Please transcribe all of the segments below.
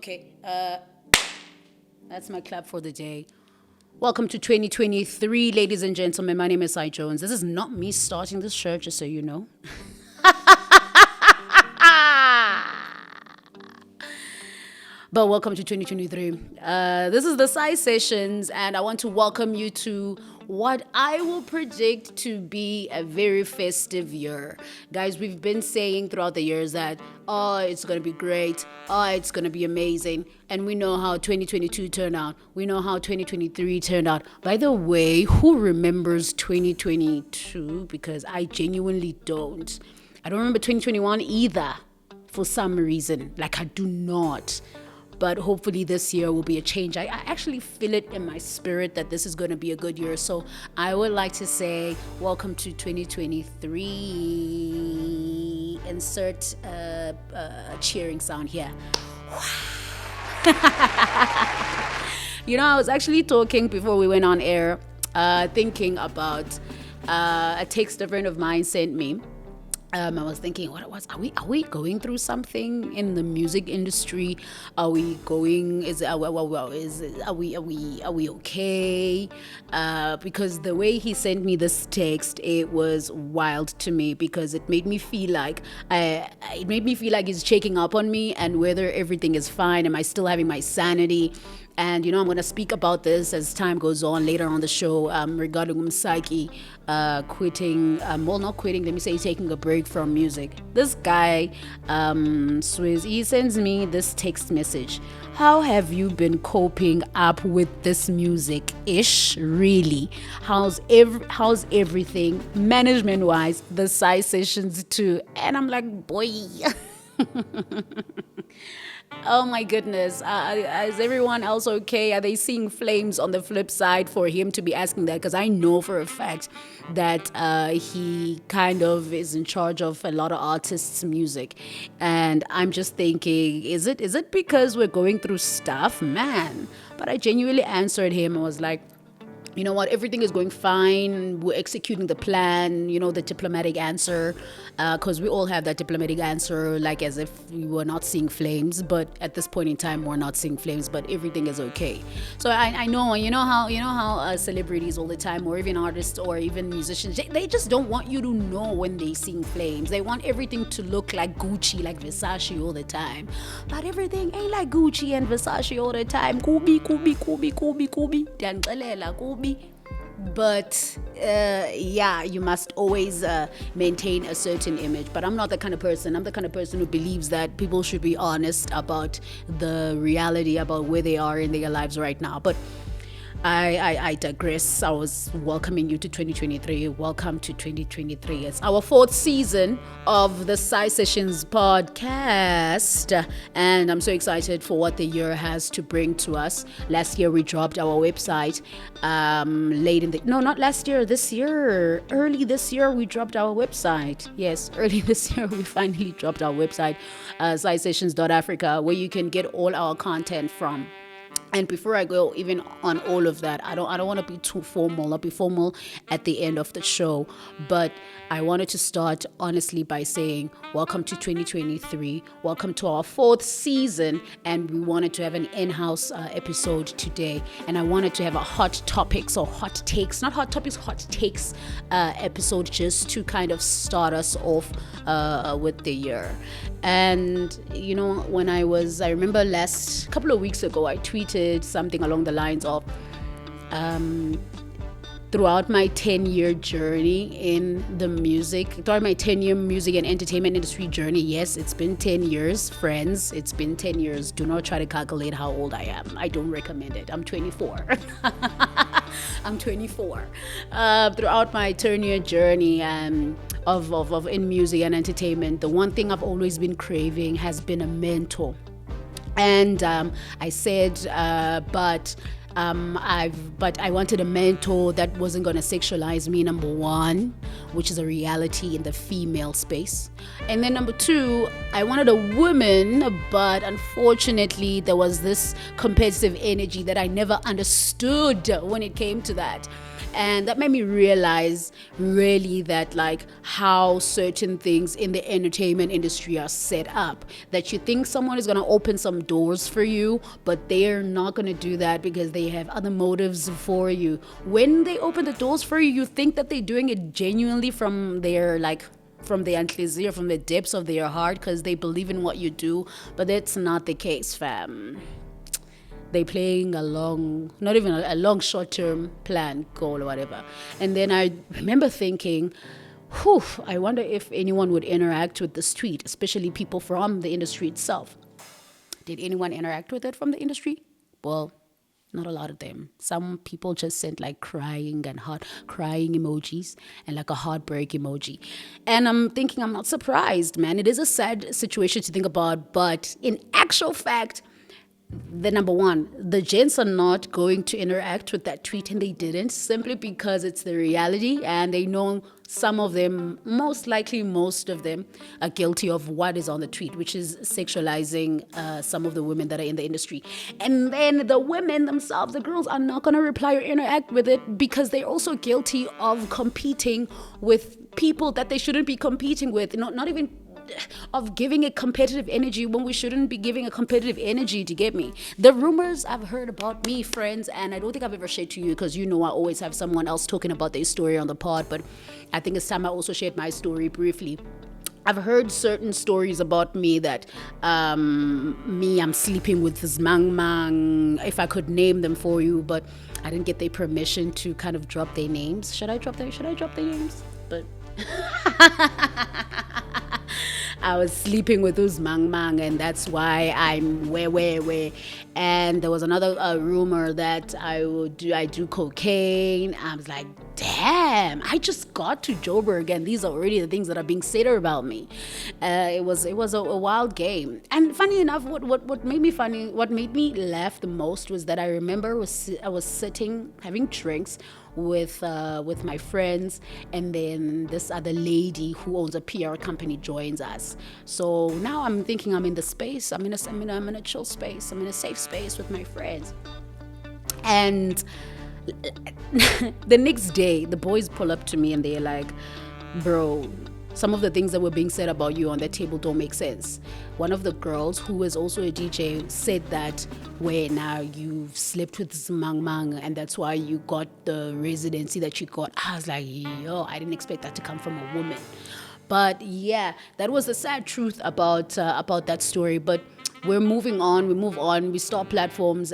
Okay, that's my clap for the day. Welcome to 2023, ladies and gentlemen. My name is Sai Jones. This is not me starting this show, just so you know. But welcome to 2023. This is the Sai Sessions, and I want to welcome you to what I will predict to be a very festive year. Guys, we've been saying throughout the years that, it's going to be great. It's going to be amazing. And we know how 2022 turned out. We know how 2023 turned out. By the way, who remembers 2022? Because I genuinely don't. I don't remember 2021 either, for some reason. Like, I do not. But hopefully this year will be a change. I actually feel it in my spirit that this is going to be a good year. So I would like to say welcome to 2023. Insert a cheering sound here. I was actually talking before we went on air, thinking about a text a friend of mine sent me. I was thinking, are we going through something in the music industry? Are we going? Are we okay? Because the way he sent me this text, it was wild to me because it made me feel like he's checking up on me and whether everything is fine. Am I still having my sanity? And, I'm going to speak about this as time goes on later on the show regarding Umsaki quitting, not quitting, let me say taking a break from music. This guy, Swizz, he sends me this text message. How have you been coping up with this music-ish, really? How's everything, management-wise, the side sessions too? And I'm like, boy... Oh my goodness. Is everyone else okay? Are they seeing flames on the flip side for him to be asking that? Because I know for a fact that he kind of is in charge of a lot of artists' music. And I'm just thinking, is it because we're going through stuff? Man. But I genuinely answered him and was like, you know what, everything is going fine. We're executing the plan, the diplomatic answer, because we all have that diplomatic answer, like as if we were not seeing flames. But at this point in time, we're not seeing flames, but everything is okay. So I know, you know how celebrities all the time, or even artists or even musicians, they just don't want you to know when they're seeing flames. They want everything to look like Gucci, like Versace all the time. But everything ain't like Gucci and Versace all the time. Kubi. Dangelela, Kubi. But you must always maintain a certain image. But I'm not the kind of person. I'm the kind of person who believes that people should be honest about the reality, about where they are in their lives right now. But I digress. I was welcoming you to 2023. Welcome to 2023. It's our 4th season of the Sai Sessions podcast. And I'm so excited for what the year has to bring to us. Last year, we dropped our website. Early this year, we dropped our website. Yes, early this year, we finally dropped our website, saisessions.africa, where you can get all our content from. And before I go even on all of that, I don't want to be too formal. I'll be formal at the end of the show. But I wanted to start honestly by saying welcome to 2023. Welcome to our 4th season. And we wanted to have an in-house episode today. And I wanted to have a hot takes episode just to kind of start us off with the year. And, when I remember last couple of weeks ago, I tweeted something along the lines of, throughout my 10-year journey in the throughout my 10-year music and entertainment industry journey, yes, it's been 10 years, friends, it's been 10 years. Do not try to calculate how old I am. I don't recommend it. I'm 24. I'm 24. Throughout my 10-year journey of in music and entertainment, the one thing I've always been craving has been a mentor. And I said, but I wanted a mentor that wasn't going to sexualize me, number one, which is a reality in the female space. And then number two, I wanted a woman, but unfortunately there was this competitive energy that I never understood when it came to that. And that made me realize really that like how certain things in the entertainment industry are set up, that you think someone is going to open some doors for you, but they're not going to do that because they have other motives for you. When they open the doors for you, you think that they're doing it genuinely from their antlizir, from the depths of their heart, because they believe in what you do, but that's not the case, fam. They playing not even a long short-term plan, goal or whatever. And then I remember thinking, I wonder if anyone would interact with this tweet, especially people from the industry itself. Did anyone interact with it from the industry? Well, not a lot of them. Some people just sent like crying emojis and like a heartbreak emoji. And I'm thinking, I'm not surprised, man. It is a sad situation to think about, but in actual fact, the number one, the gents are not going to interact with that tweet, and they didn't, simply because it's the reality, and they know some of them, most of them, are guilty of what is on the tweet, which is sexualizing some of the women that are in the industry. And then the women themselves, the girls, are not going to reply or interact with it because they're also guilty of competing with people that they shouldn't be competing with, not even of giving a competitive energy when we shouldn't be giving a competitive energy, to get me. The rumors I've heard about me, friends, and I don't think I've ever shared to you, because I always have someone else talking about their story on the pod, but I think it's time I also shared my story briefly. I've heard certain stories about me that I'm sleeping with this mang, if I could name them for you, but I didn't get their permission to kind of drop their names. Should I drop their names? But I was sleeping with Uzmang, and that's why I'm where. And there was another rumor that I do cocaine. I was like, damn, I just got to Joburg, and these are already the things that are being said about me. It was a wild game. And funny enough, what made me laugh the most was that I remember I was sitting having drinks with my friends, and then this other lady who owns a PR company joins us. So now I'm thinking I'm in the space. I'm in a chill space. I'm in a safe space with my friends. And the next day, the boys pull up to me and they're like, bro, some of the things that were being said about you on that table don't make sense. One of the girls, who is also a DJ, said that, where now you've slept with this mang, and that's why you got the residency that you got. I was like, yo, I didn't expect that to come from a woman. But yeah, that was the sad truth about that story. But we move on, we stop platforms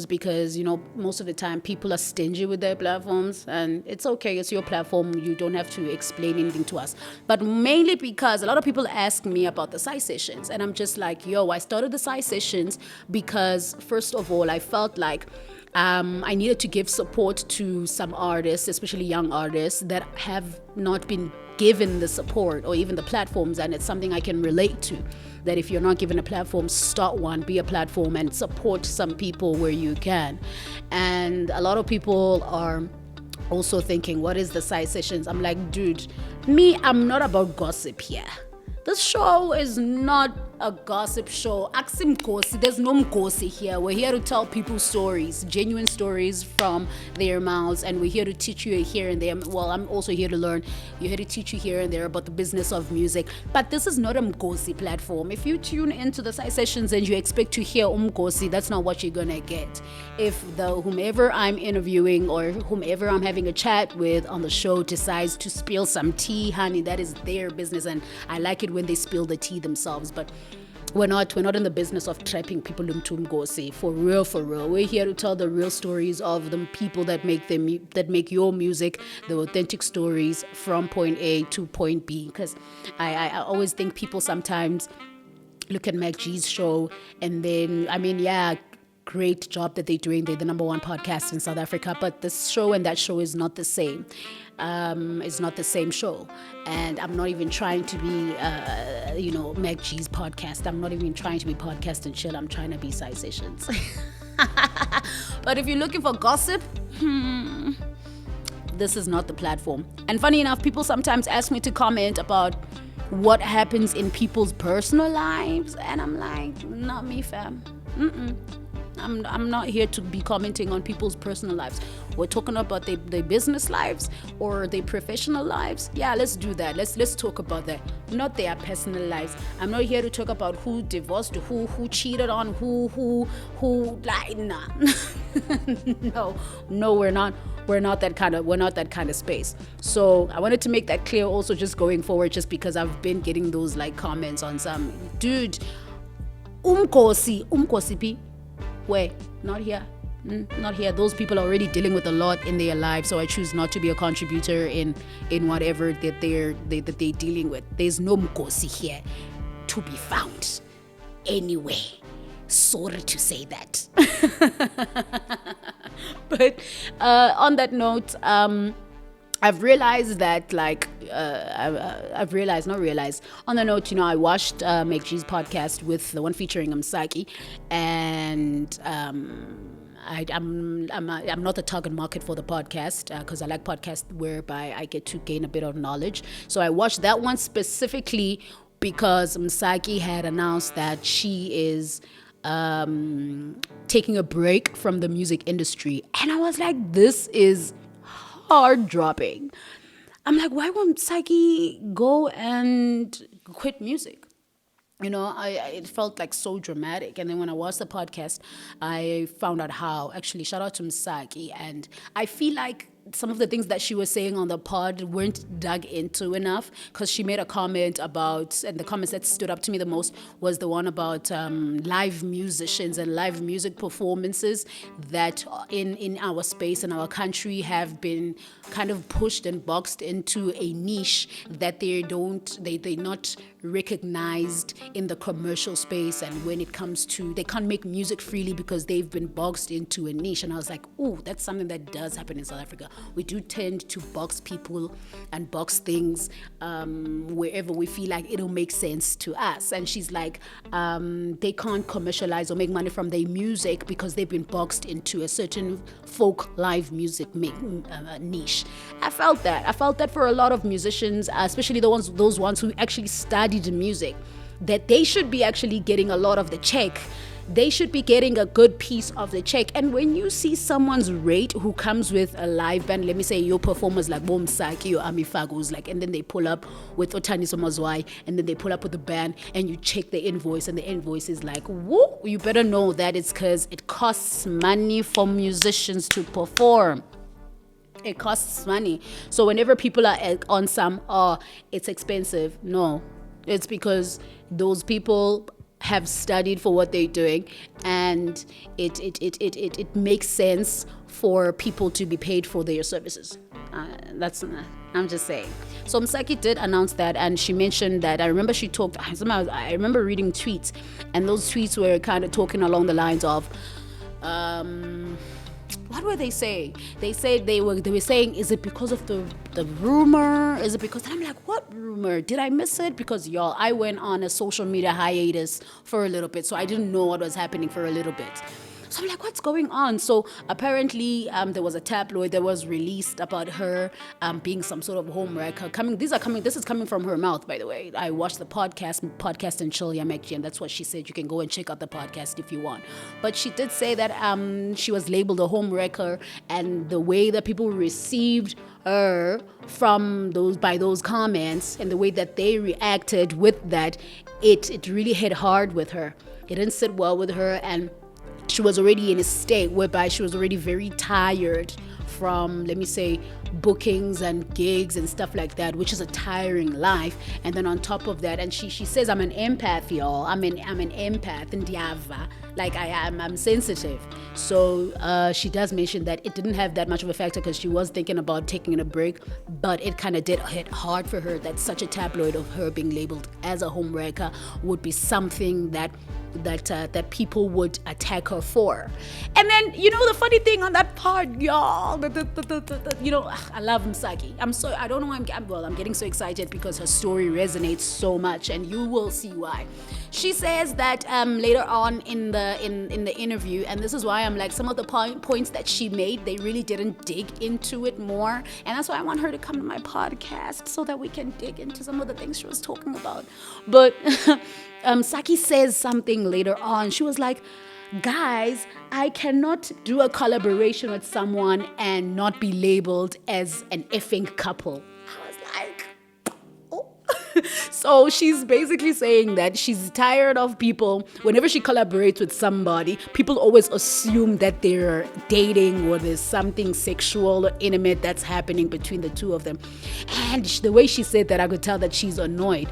because, most of the time people are stingy with their platforms, and it's okay, it's your platform, you don't have to explain anything to us. But mainly because a lot of people ask me about the side sessions, and I'm just like, I started the side sessions because, first of all, I felt like I needed to give support to some artists, especially young artists, that have not been given the support or even the platforms, and it's something I can relate to. That if you're not given a platform, start one, be a platform, and support some people where you can. And a lot of people are also thinking, what is the side sessions? I'm like, dude, I'm not about gossip here. This show is not a gossip show. Aksim Kosi, there's no Mkosi here. We're here to tell people stories, genuine stories from their mouths, and we're here to teach you here and there. Well, I'm also here to learn. You're here to teach you here and there about the business of music. But this is not a Mkosi platform. If you tune into the side sessions and you expect to hear Mkosi, that's not what you're gonna get. If whomever I'm interviewing or whomever I'm having a chat with on the show decides to spill some tea, honey, that is their business, and I like it when they spill the tea themselves. But we're not in the business of trapping people into Mgosi. For real. We're here to tell the real stories of the people that make your music, the authentic stories from point A to point B. Because I always think people sometimes look at Mac G's show and then, great job that they're doing. They're the number one podcast in South Africa, but this show and that show is not the same. It's not the same show. And I'm not even trying to be, Mac G's podcast. I'm not even trying to be podcast and chill. I'm trying to be side sessions. But if you're looking for gossip, this is not the platform. And funny enough, people sometimes ask me to comment about what happens in people's personal lives. And I'm like, not me, fam. I'm not here to be commenting on people's personal lives. We're talking about their business lives or their professional lives. Yeah, let's do that. Let's talk about that. Not their personal lives. I'm not here to talk about who divorced who cheated on who like nah. No, we're not. We're not that kind of space. So I wanted to make that clear also, just going forward, just because I've been getting those like comments on some dude. Umkosi P. Where? Not here. Not here. Those people are already dealing with a lot in their lives, so I choose not to be a contributor in whatever that they're dealing with. There's no mkosi here to be found anyway. Sorry to say that. But on that note, I've realized that, like, on the note, I watched Make G's podcast with the one featuring Msaki, and I'm not the target market for the podcast because I like podcasts whereby I get to gain a bit of knowledge. So I watched that one specifically because Msaki had announced that she is taking a break from the music industry, and I was like, this is hard dropping. I'm like, why won't Psyche go and quit music? It felt like so dramatic. And then when I watched the podcast, I found out how. Actually, shout out to Misaki. And I feel like some of the things that she was saying on the pod weren't dug into enough, because she made a comment about, and the comments that stood up to me the most was the one about live musicians and live music performances that in our space, in our country, have been kind of pushed and boxed into a niche that they're not recognized in the commercial space. And when it comes to, they can't make music freely because they've been boxed into a niche. And I was like, oh, that's something that does happen in South Africa. We do tend to box people and box things wherever we feel like it'll make sense to us. And she's like, they can't commercialize or make money from their music because they've been boxed into a certain folk live music niche. I felt that for a lot of musicians, especially those ones who actually studied music, that they should be actually getting a lot of the check. They should be getting a good piece of the check. And when you see someone's rate who comes with a live band, let me say your performers like Bom Saki or Ami Fagos, like, and then they pull up with Tankiso Mazwai, and then they pull up with the band, and you check the invoice, and the invoice is like, whoa, you better know that it's because it costs money for musicians to perform. It costs money. So whenever people are on some, it's expensive. No, it's because those people have studied for what they're doing, and it makes sense for people to be paid for their services. I'm just saying. So Msaki did announce that, and she mentioned that, I remember reading tweets, and those tweets were kind of talking along the lines of, what were they saying? They said they were saying, is it because of the rumor? Is it because, and I'm like, what rumor? Did I miss it? Because y'all, I went on a social media hiatus for a little bit, so I didn't know what was happening for a little bit. So I'm like, what's going on? So apparently there was a tabloid that was released about her being some sort of homewrecker. This is coming from her mouth, by the way. I watched the podcast and Chill Yamekji, and that's what she said. You can go and check out the podcast if you want. But she did say that she was labeled a homewrecker, and the way that people received her by those comments and the way that they reacted with that, it really hit hard with her. It didn't sit well with her, and she was already in a state whereby she was already very tired from, let me say, bookings and gigs and stuff like that, which is a tiring life. And then on top of that, and she says, I'm an empath, y'all. I'm an empath, and like I'm sensitive. So she does mention that it didn't have that much of a factor because she was thinking about taking a break, but it kind of did hit hard for her that such a tabloid of her being labeled as a homewrecker would be something that people would attack her for. And then, the funny thing on that part, y'all, I love Msaki. I don't know why I'm getting so excited because her story resonates so much, and you will see why. She says that later on in the interview, and this is why I'm like, some of the points that she made, they really didn't dig into it more, and that's why I want her to come to my podcast so that we can dig into some of the things she was talking about. But Saki says something later on. She was like, guys, I cannot do a collaboration with someone and not be labeled as an effing couple. I was like, oh. So she's basically saying that she's tired of people, whenever she collaborates with somebody, people always assume that they're dating or there's something sexual or intimate that's happening between the two of them. And the way she said that, I could tell that she's annoyed.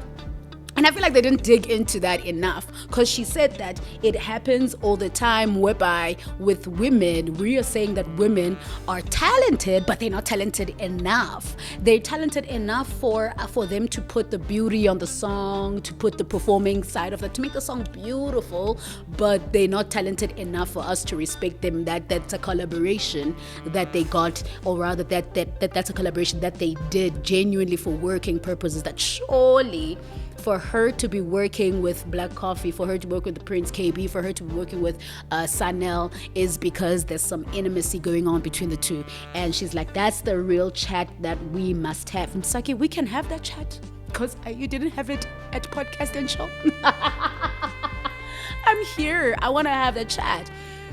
And I feel like they didn't dig into that enough, because she said that it happens all the time, whereby with women, we are saying that women are talented, but they're not talented enough. They're talented enough for them to put the beauty on the song, to put the performing side of it, to make the song beautiful, but they're not talented enough for us to respect them. That's a collaboration that they got, or rather that's a collaboration that they did genuinely for working purposes. That surely, for her to be working with Black Coffee, for her to work with the Prince KB, for her to be working with Sanel, is because there's some intimacy going on between the two. And she's like, that's the real chat that we must have. And Saki, we can have that chat, because you didn't have it at Podcast and Show. I'm here. I want to have the chat.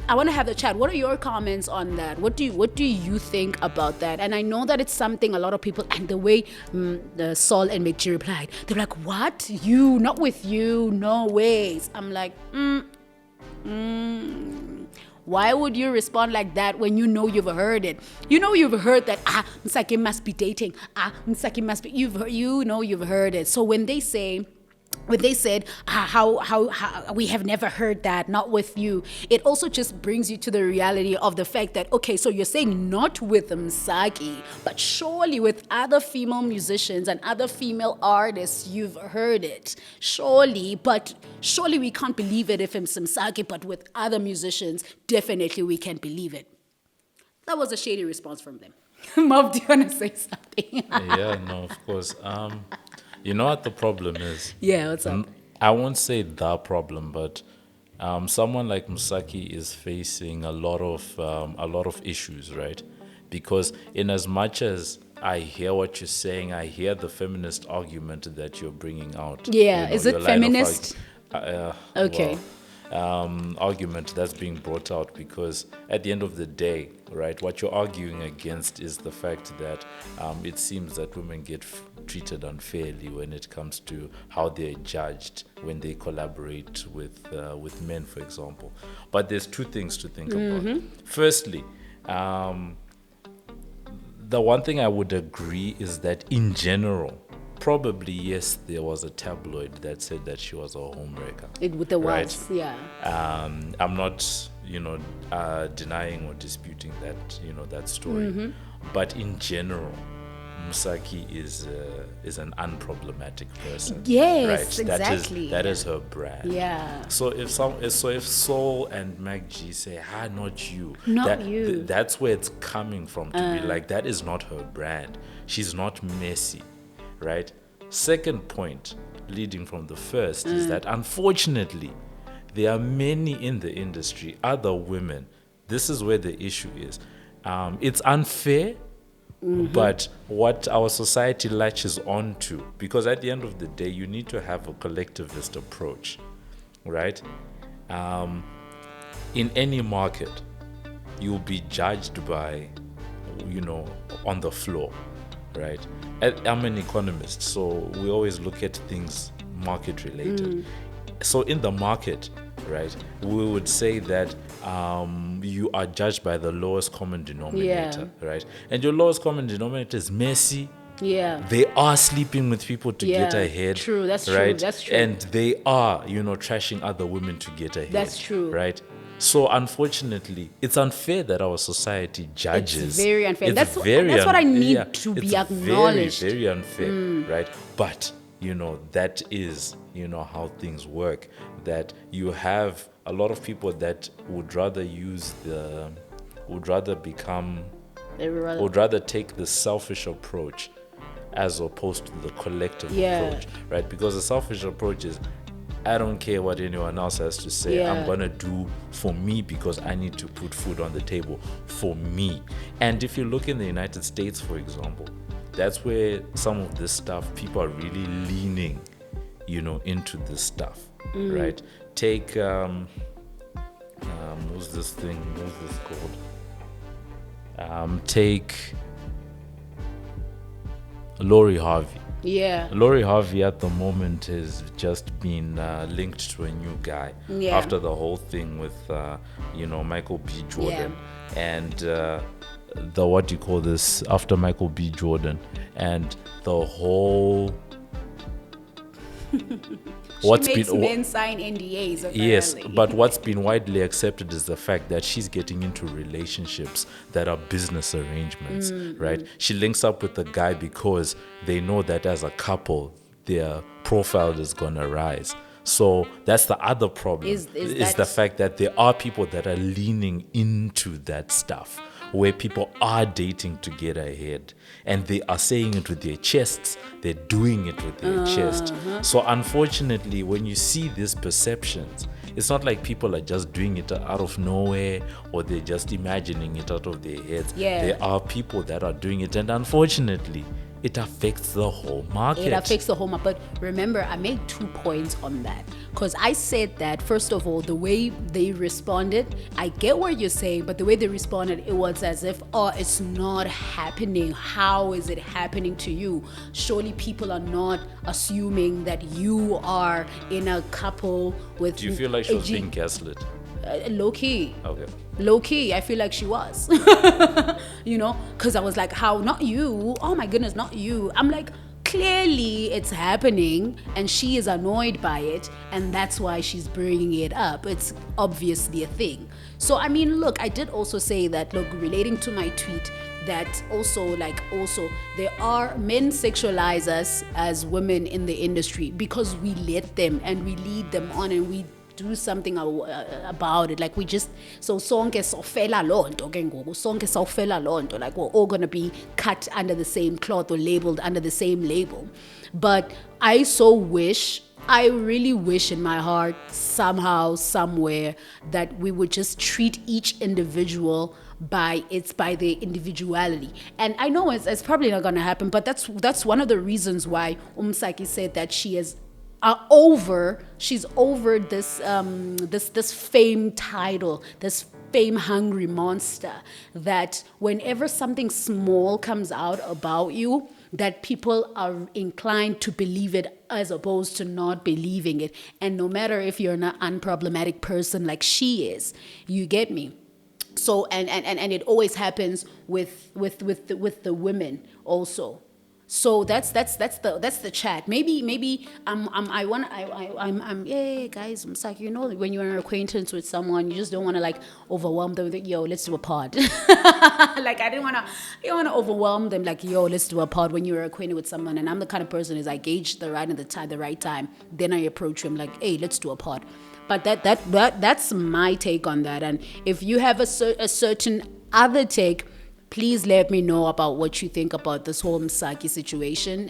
What are your comments on that? What do you think about that? And I know that it's something a lot of people, and the way the Saul and McG replied, they're like, what? You? Not with you? No ways. I'm like, why would you respond like that when you know you've heard it? You know you've heard that, Msaki must be dating. Msaki must be, you've heard it. So when they said, how we have never heard that, not with you, it also just brings you to the reality of the fact that, okay, so you're saying not with Msaki, but surely with other female musicians and other female artists, you've heard it. Surely we can't believe it if it's Msaki, but with other musicians, definitely we can believe it. That was a shady response from them. Mob, do you want to say something? Yeah, no, of course. You know what the problem is? Yeah, what's up? I won't say the problem, but someone like Msaki is facing a lot of issues, right? Because in as much as I hear what you're saying, I hear the feminist argument that you're bringing out. Yeah, is it feminist? Okay. Argument that's being brought out, because at the end of the day, right, what you're arguing against is the fact that it seems that women get treated unfairly when it comes to how they're judged when they collaborate with men, for example. But there's two things to think about. Firstly, the one thing I would agree is that in general, probably, yes, there was a tabloid that said that she was a homewrecker. There was, right? Yeah. I'm not, denying or disputing that, that story. But in general, Msaki is an unproblematic person. Yes, right? exactly. That is her brand. Yeah. So if Saul and MacG say, not you, you, that's where it's coming from. To be like, that is not her brand. She's not messy. Right? Second point, leading from the first, is that unfortunately, there are many in the industry, other women. This is where the issue is. It's unfair, but what our society latches on to, because at the end of the day, you need to have a collectivist approach, right? In any market, you'll be judged by, on the floor. Right, I'm an economist, so we always look at things market related. So in the market, right, we would say that you are judged by the lowest common denominator, right? And your lowest common denominator is messy. Yeah. They are sleeping with people to get ahead. True, that's right? true. That's true. And they are, trashing other women to get ahead. That's true. Right? So unfortunately, it's unfair that our society judges. It's very unfair. That's what I need to be acknowledged. Very, very unfair, right? But that is how things work. That you have a lot of people that would rather take the selfish approach as opposed to the collective approach, right? Because the selfish approach is, I don't care what anyone else has to say. Yeah. I'm going to do for me because I need to put food on the table for me. And if you look in the United States, for example, that's where some of this stuff, people are really leaning, into this stuff, right? Take who's this called? Take Lori Harvey. Yeah. Lori Harvey at the moment has just been linked to a new guy after the whole thing with, Michael B. Jordan. And the, what do you call this, after Michael B. Jordan. And the whole... She makes men sign NDAs, apparently. Yes, but what's been widely accepted is the fact that she's getting into relationships that are business arrangements, right? She links up with the guy because they know that as a couple, their profile is going to rise. So that's the other problem, is the fact that there are people that are leaning into that stuff, where people are dating to get ahead, and they are saying it with their chests, they're doing it with their chest. So unfortunately, when you see these perceptions, it's not like people are just doing it out of nowhere, or they're just imagining it out of their heads. There are people that are doing it, and unfortunately, it affects the whole market. It affects the whole market. But remember, I made 2 points on that. Because I said that, first of all, the way they responded, I get what you're saying, but the way they responded, it was as if, oh, it's not happening. How is it happening to you? Surely people are not assuming that you are in a couple with... Do you feel like she was being gaslit? Low-key. Okay. Low-key, I feel like she was. Because I was like, how? Not you. Oh my goodness, not you. I'm like, clearly it's happening and she is annoyed by it, and that's why she's bringing it up. It's obviously a thing. So, I mean, look, I did also say that, look, relating to my tweet, that also there are men sexualize us as women in the industry because we let them and we lead them on, and we do something about it. Like, we just, so sonke sawfela lonto ke ngoku, sonke sawfela lonto, like we're all gonna be cut under the same cloth or labeled under the same label. But I really wish in my heart, somehow, somewhere, that we would just treat each individual by their individuality. And I know it's probably not gonna happen, but that's one of the reasons why Umsaki said that she's over this this fame title, this fame hungry monster, that whenever something small comes out about you, that people are inclined to believe it as opposed to not believing it. And no matter if you're an unproblematic person like she is, you get me? So and it always happens with the women also. So that's the chat. Maybe I'm yeah, guys, I'm like, when you're an acquaintance with someone, you just don't want to like overwhelm them with, yo, let's do a pod. Like, you don't want to overwhelm them like, yo, let's do a pod when you're acquainted with someone. And I'm the kind of person is I gauge the right time, then I approach him like, hey, let's do a pod. But that's my take on that. And if you have a certain other take, please let me know about what you think about this whole Msaki situation,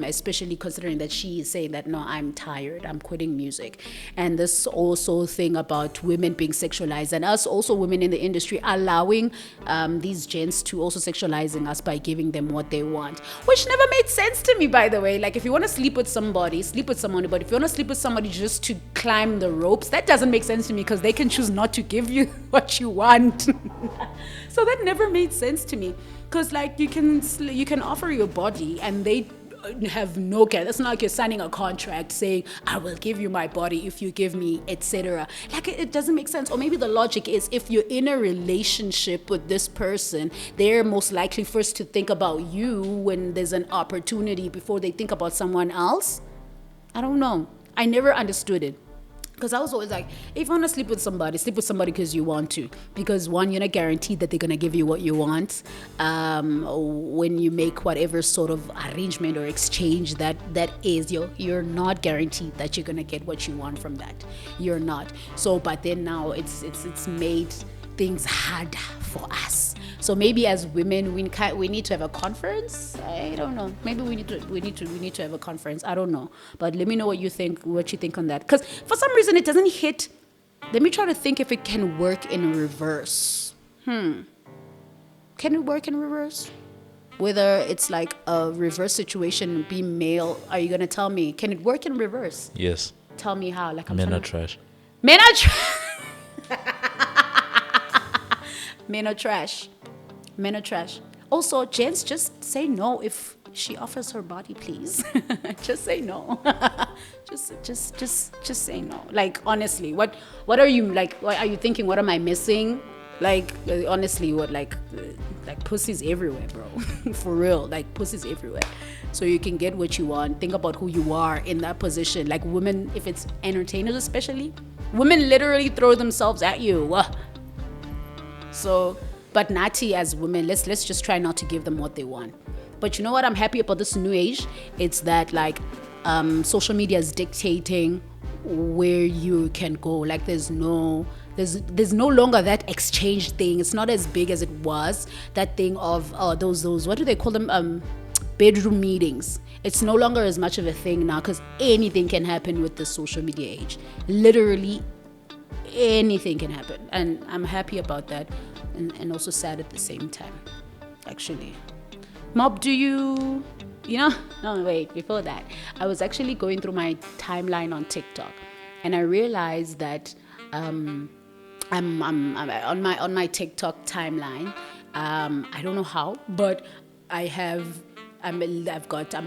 especially considering that she is saying that, no, I'm tired, I'm quitting music. And this also thing about women being sexualized, and us also women in the industry allowing these gents to also sexualizing us by giving them what they want, which never made sense to me, by the way. Like, if you want to sleep with somebody, sleep with somebody, but if you want to sleep with somebody just to climb the ropes, that doesn't make sense to me, because they can choose not to give you what you want. So that never made sense to me, because like you can offer your body and they have no care. That's not like you're signing a contract saying I will give you my body if you give me, etc. Like, it doesn't make sense. Or maybe the logic is, if you're in a relationship with this person, they're most likely first to think about you when there's an opportunity before they think about someone else. I don't know. I never understood it. Because I was always like, if you want to sleep with somebody because you want to. Because one, you're not guaranteed that they're going to give you what you want when you make whatever sort of arrangement or exchange that is. You're not guaranteed that you're going to get what you want from that. You're not. So, but then now it's made things hard for us. So maybe as women, we need to have a conference. I don't know. Maybe we need to have a conference. I don't know. But let me know what you think on that. Because for some reason it doesn't hit. Let me try to think if it can work in reverse. Can it work in reverse? Whether it's like a reverse situation, be male. Are you gonna tell me? Can it work in reverse? Yes. Tell me how. Like, Men are trash. Men are trash. Men are trash. Men are trash. Also, gents, just say no if she offers her body, please. Just say no. just say no. Like, honestly, what are you like? What are you thinking? What am I missing? Like, honestly, what like pussy's everywhere, bro. For real, like pussy's everywhere. So you can get what you want. Think about who you are in that position. Like women, if it's entertainers especially, women literally throw themselves at you. So, but Nati as women, let's just try not to give them what they want. But you know what? I'm happy about this new age. It's that like social media is dictating where you can go. Like there's no longer that exchange thing. It's not as big as it was. That thing of those what do they call them? Bedroom meetings. It's no longer as much of a thing now because anything can happen with the social media age. Literally anything can happen, and I'm happy about that, and also sad at the same time. Actually, Mob, do you know? No, wait. Before that, I was actually going through my timeline on TikTok, and I realized that I'm on my TikTok timeline. I don't know how, but I'm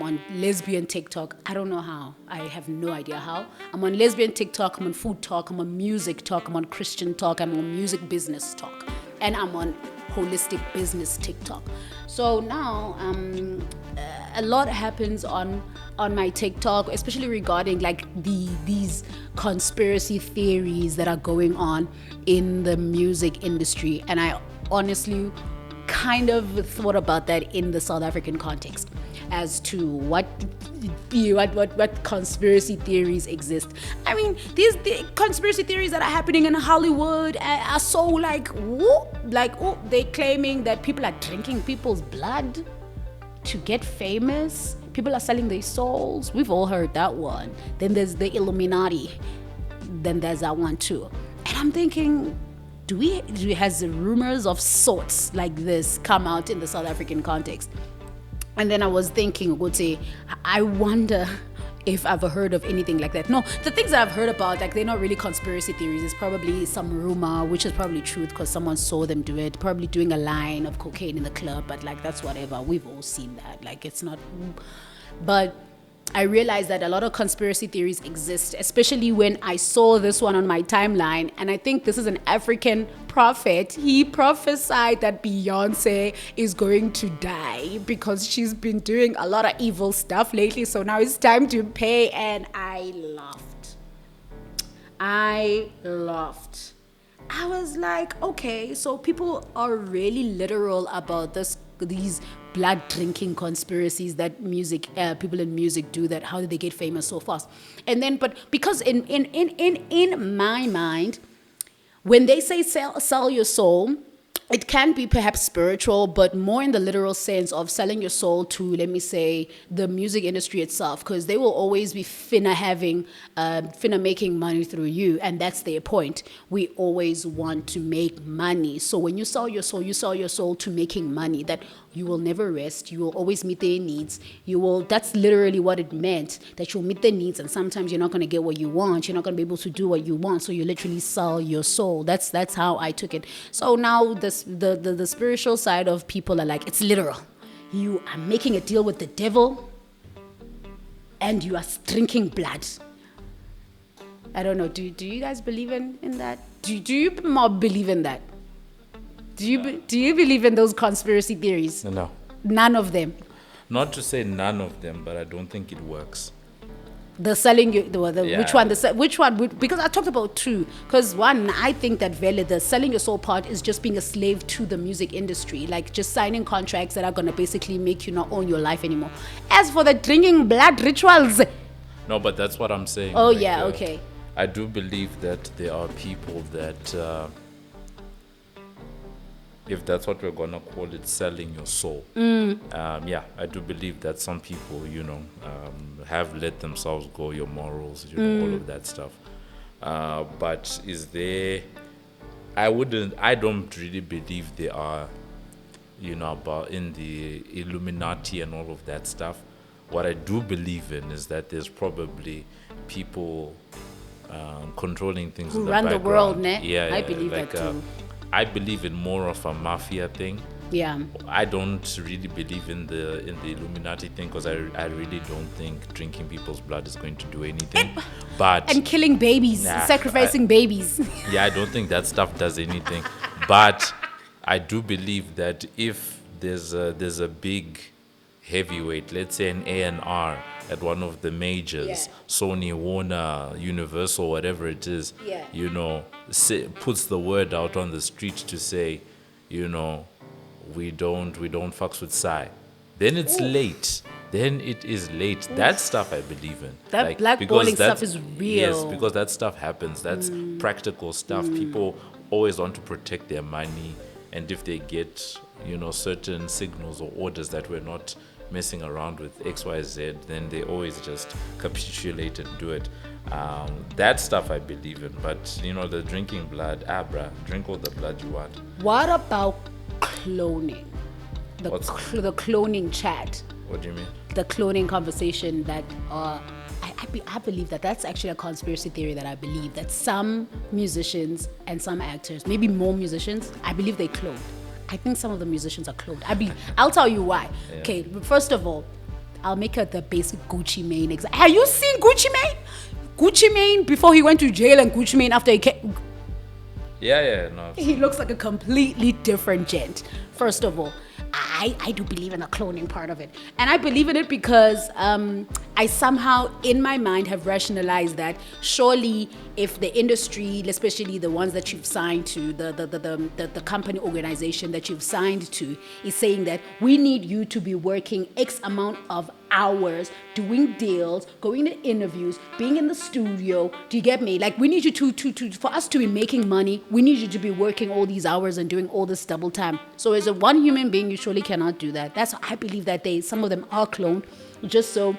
on lesbian TikTok. I don't know how. I have no idea how. I'm on lesbian TikTok. I'm on food talk. I'm on music talk. I'm on Christian talk. I'm on music business talk, and I'm on holistic business TikTok. So now a lot happens on my TikTok, especially regarding like these conspiracy theories that are going on in the music industry, and I honestly kind of thought about that in the South African context as to what conspiracy theories exist. I mean, the conspiracy theories that are happening in Hollywood are so like they're claiming that people are drinking people's blood to get famous. People are selling their souls. We've all heard that one. Then there's the Illuminati. Then there's that one too. And I'm thinking, has rumors of sorts like this come out in the South African context? And then I was thinking, I wonder if I've heard of anything like that. No, the things that I've heard about, like, they're not really conspiracy theories. It's probably some rumor, which is probably truth because someone saw them do it, probably doing a line of cocaine in the club, but like, that's whatever. We've all seen that. Like, it's not, but I realized that a lot of conspiracy theories exist, especially when I saw this one on my timeline. And I think this is an African prophet. He prophesied that Beyonce is going to die because she's been doing a lot of evil stuff lately. So now it's time to pay. And I laughed. I was like, okay, so people are really literal about these blood drinking conspiracies that people in music do. That how did they get famous so fast? And then, but because in my mind, when they say sell your soul, it can be perhaps spiritual, but more in the literal sense of selling your soul to, let me say, the music industry itself, because they will always be finna making money through you, and that's their point. We always want to make money. So when you sell your soul to making money, that you will never rest. You will always meet their needs. That's literally what it meant, that you'll meet their needs, and sometimes you're not going to get what you want. You're not going to be able to do what you want. So you literally sell your soul. That's how I took it. So now the spiritual side of people are like, it's literal. You are making a deal with the devil and you are drinking blood. I don't know. Do you guys believe in that? Do you more believe in that? Do you believe in those conspiracy theories? No. None of them. Not to say none of them, but I don't think it works. The selling you, Yeah. which one? Because I talked about two. Because one, I think that the selling your soul part is just being a slave to the music industry, like just signing contracts that are gonna basically make you not own your life anymore. As for the drinking blood rituals, no, but that's what I'm saying. Oh, like, yeah, okay. I do believe that there are people that, if that's what we're gonna call it, selling your soul. Yeah, I do believe that some people, have let themselves go, your morals, all of that stuff. But is there? I don't really believe they are, about in the Illuminati and all of that stuff. What I do believe in is that there's probably people controlling things who in the run background. the world, ne? Yeah, I believe like, that too. I believe in more of a mafia thing. Yeah. I don't really believe in the Illuminati thing, because I really don't think drinking people's blood is going to do anything. But And killing babies, sacrificing babies. yeah, I don't think that stuff does anything. But I do believe that if there's a big heavyweight, let's say an A&R at one of the majors, Yeah. Sony, Warner, Universal, whatever it is, Yeah. you know, puts the word out on the street to say, you know, we don't fucks with Psy, then it's late. Then it is late. That stuff I believe in. That because blackballing stuff that's- is real. Yes, because that stuff happens. That's practical stuff. People always want to protect their money, and if they get, you know, certain signals or orders that we're not messing around with XYZ, then they always just capitulate and do it. That stuff I believe in. But you know, the drinking blood, bruh, drink all the blood you want. What about cloning? The cloning chat, What do you mean? the cloning conversation that I believe that that's actually a conspiracy theory that I believe that some musicians and some actors, maybe more musicians, I believe they cloned. I think some of the musicians are cloned. I'll tell you why. Yeah. Okay, first of all, I'll make it the basic Gucci Mane. Have you seen Gucci Mane? Gucci Mane before he went to jail and Gucci Mane after he came. Yeah, no. He looks like a completely different gent. First of all, I do believe in the cloning part of it. And I believe in it because I somehow, in my mind, have rationalized that surely if the industry, especially the ones that you've signed to, the company organization that you've signed to, is saying that we need you to be working X amount of hours, doing deals, going to interviews, being in the studio. Do you get me? Like, we need you to for us to be making money, we need you to be working all these hours and doing all this double time. So as a one human being, you surely cannot do that. That's why I believe that some of them are cloned just so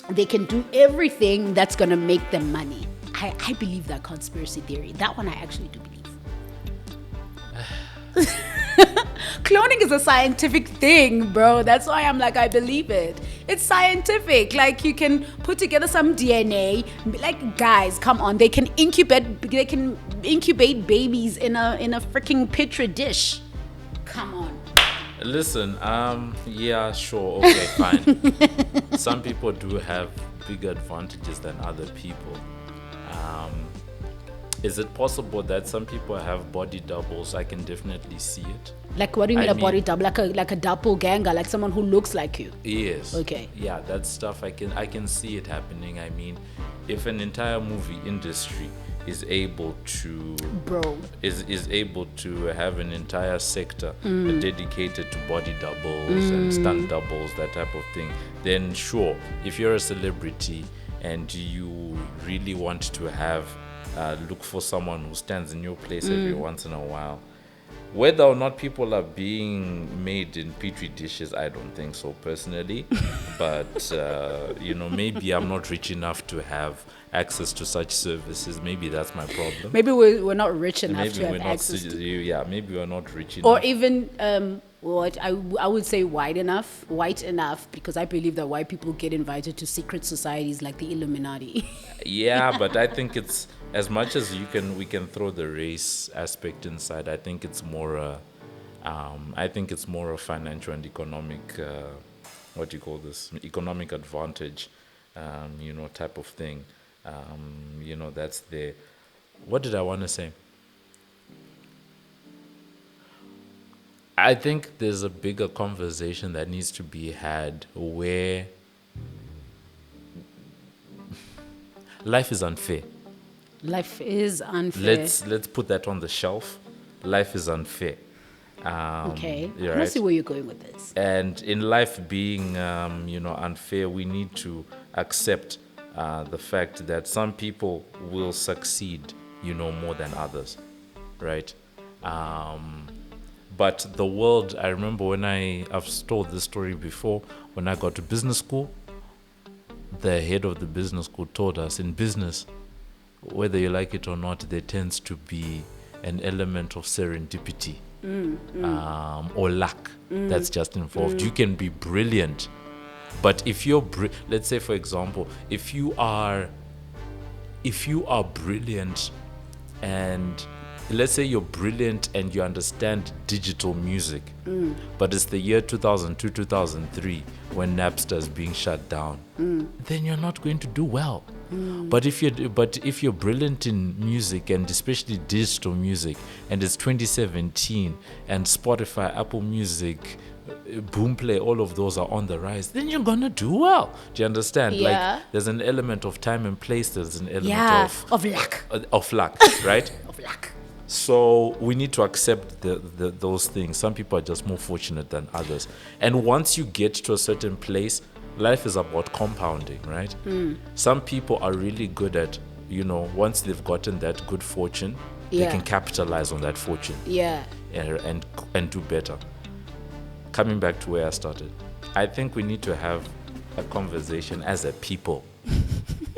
they can do everything that's gonna make them money. I believe that conspiracy theory. That one I actually do believe. Cloning is a scientific thing, bro. That's why I'm like, I believe it. It's scientific. Like, you can put together some DNA. Like, guys, come on. They can incubate babies in a freaking petri dish. Come on. Listen, yeah, sure, okay, fine. Some people do have bigger advantages than other people. Is it possible that some people have body doubles? I can definitely see it. Like, what do you mean I a body double? Like a doppelganger, like someone who looks like you? Yes. Okay. Yeah, that stuff I can see it happening. I mean, if an entire movie industry is able to is able to have an entire sector dedicated to body doubles and stunt doubles, that type of thing, then sure, if you're a celebrity and you really want to have look for someone who stands in your place every once in a while. Whether or not people are being made in petri dishes, I don't think so personally. But, you know, maybe I'm not rich enough to have access to such services. Maybe that's my problem. Maybe we're not rich enough Maybe to have we're not, access to. yeah, maybe we're not rich enough. Or even, what I would say white enough, because I believe that white people get invited to secret societies like the Illuminati. Yeah, but I think it's, as much as we can throw the race aspect inside, I think it's more a financial and economic, what do you call this? Economic advantage, you know, type of thing. You know, that's the, what did I want to say? I think there's a bigger conversation that needs to be had where life is unfair. Life is unfair. Let's put that on the shelf. Life is unfair. Okay. You're I want right. to see where you're going with this. And in life being, you know, unfair, we need to accept the fact that some people will succeed, you know, more than others, right? But the world, I remember when I've told this story before, when I got to business school, the head of the business school told us, in business, whether you like it or not, there tends to be an element of serendipity or luck that's just involved. You can be brilliant, but if you're, let's say for example, if you are brilliant and let's say you're brilliant and you understand digital music, but it's the year 2002, 2003 when Napster is being shut down, then you're not going to do well. But if you're brilliant in music, and especially digital music, and it's 2017 and Spotify, Apple Music, Boomplay, all of those are on the rise, then you're gonna do well. Do you understand? Yeah. Like, there's an element of time and place, there's an element of luck. of luck, right? Of luck. So we need to accept those things. Some people are just more fortunate than others. And once you get to a certain place, life is about compounding, right? Some people are really good at, once they've gotten that good fortune, they can capitalize on that fortune. Yeah. And do better. Coming back to where I started, I think we need to have a conversation as a people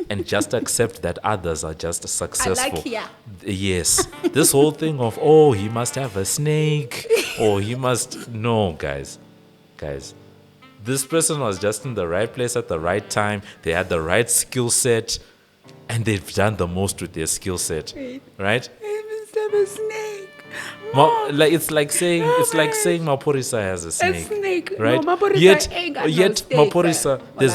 and just accept that others are just successful. I like here. Yes. This whole thing of, he must have a snake, or he must... No, guys. This person was just in the right place at the right time. They had the right skill set, and they've done the most with their skill set. Right? I must have a snake. It's like saying Maporisa has a snake. A snake. Right? No, Maporisa Yet ain't got no snake, Maporisa, well,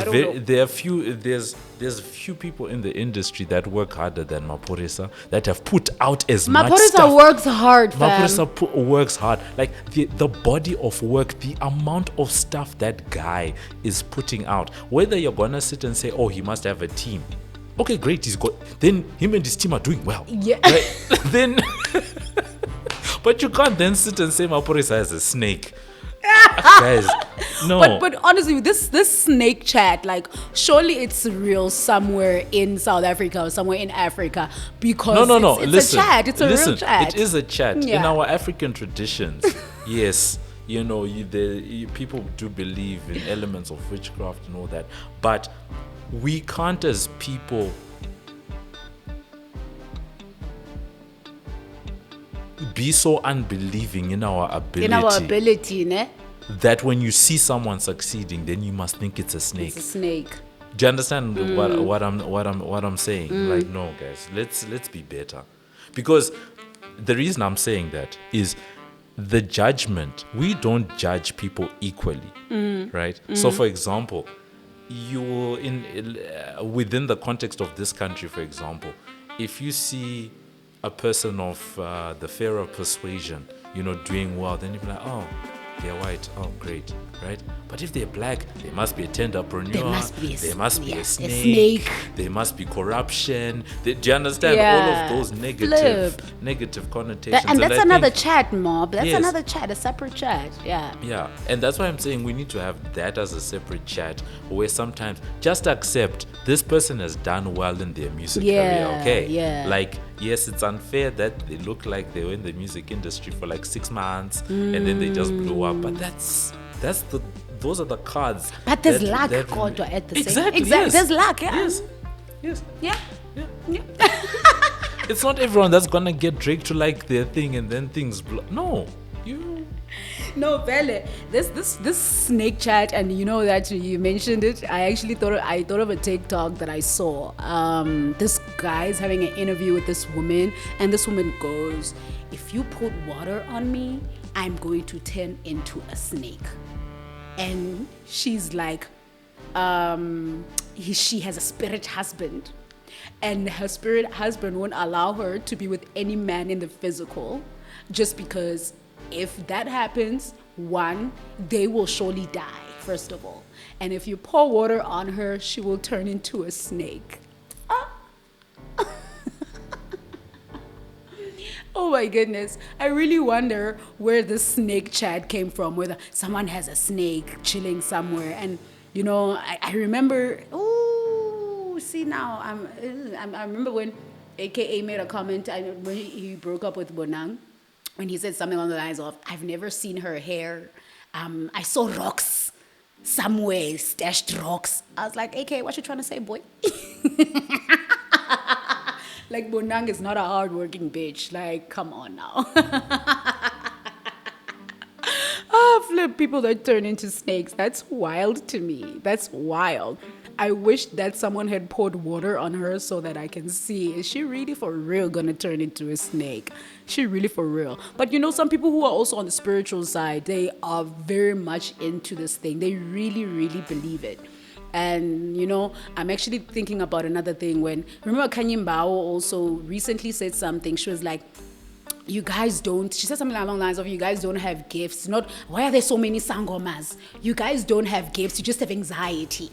there's few people in the industry that work harder than Maporisa, that have put out as much stuff. Maporisa works hard, fam. Maporisa works hard. Like the body of work, the amount of stuff that guy is putting out. Whether you're gonna sit and say, he must have a team. Okay, great, he's got. Then him and his team are doing well. Yeah. Right? Then. But you can't then sit and say Maporisa has a snake. Guys, no. But honestly, this snake chat, like, surely it's real somewhere in South Africa or somewhere in Africa, because no. It's a chat. It's a real chat. It is a chat. Yeah. In our African traditions, yes, people do believe in elements of witchcraft and all that, but we can't, as people, be so unbelieving in our ability, ne? that when you see someone succeeding, then you must think it's a snake. It's a snake. Do you understand what I'm saying? Like, no, guys, let's be better. Because the reason I'm saying that is the judgment. We don't judge people equally, right? So, for example, within the context of this country, for example, if you see a person of the fairer persuasion, doing well, then you'll be like, they're white, great, right? But if they're black, they must be a tenderpreneur, there must be a snake, there must be corruption. Do you understand all of those negative connotations? And that's another chat, Mob. That's another chat, a separate chat. Yeah, and that's why I'm saying we need to have that as a separate chat, where sometimes just accept this person has done well in their music career, okay? Yeah. Like, yes, it's unfair that they look like they were in the music industry for like 6 months and then they just blew up. But those are the cards. But there's luck, God, at the same. Exactly. Yes. There's luck, yeah. Yes. Yeah. It's not everyone that's gonna get Drake to like their thing and then things blow. No, No, Bele, this snake chat, and that you mentioned it. I actually thought of a TikTok that I saw. This guy is having an interview with this woman, and this woman goes, "If you put water on me, I'm going to turn into a snake." And she's like, she has a spirit husband, and her spirit husband won't allow her to be with any man in the physical, just because if that happens, one, they will surely die, first of all. And if you pour water on her, she will turn into a snake. Oh my goodness. I really wonder where this snake chat came from, whether someone has a snake chilling somewhere. And, I remember, see now, I remember when AKA made a comment when he broke up with Bonang. When he said something along the lines of, "I've never seen her hair. I saw rocks somewhere, stashed rocks." I was like, "AK, what you trying to say, boy?" Like, Bonang is not a hardworking bitch. Like, come on now. Flip, people that turn into snakes. That's wild to me. That's wild. I wish that someone had poured water on her so that I can see. Is she really for real gonna turn into a snake? She really for real. But some people who are also on the spiritual side, they are very much into this thing. They really, really believe it. And, I'm actually thinking about another thing remember Kanye Mbao also recently said something. She was like, she said something along the lines of, you guys don't have gifts. Not, why are there so many sangomas? You guys don't have gifts, you just have anxiety.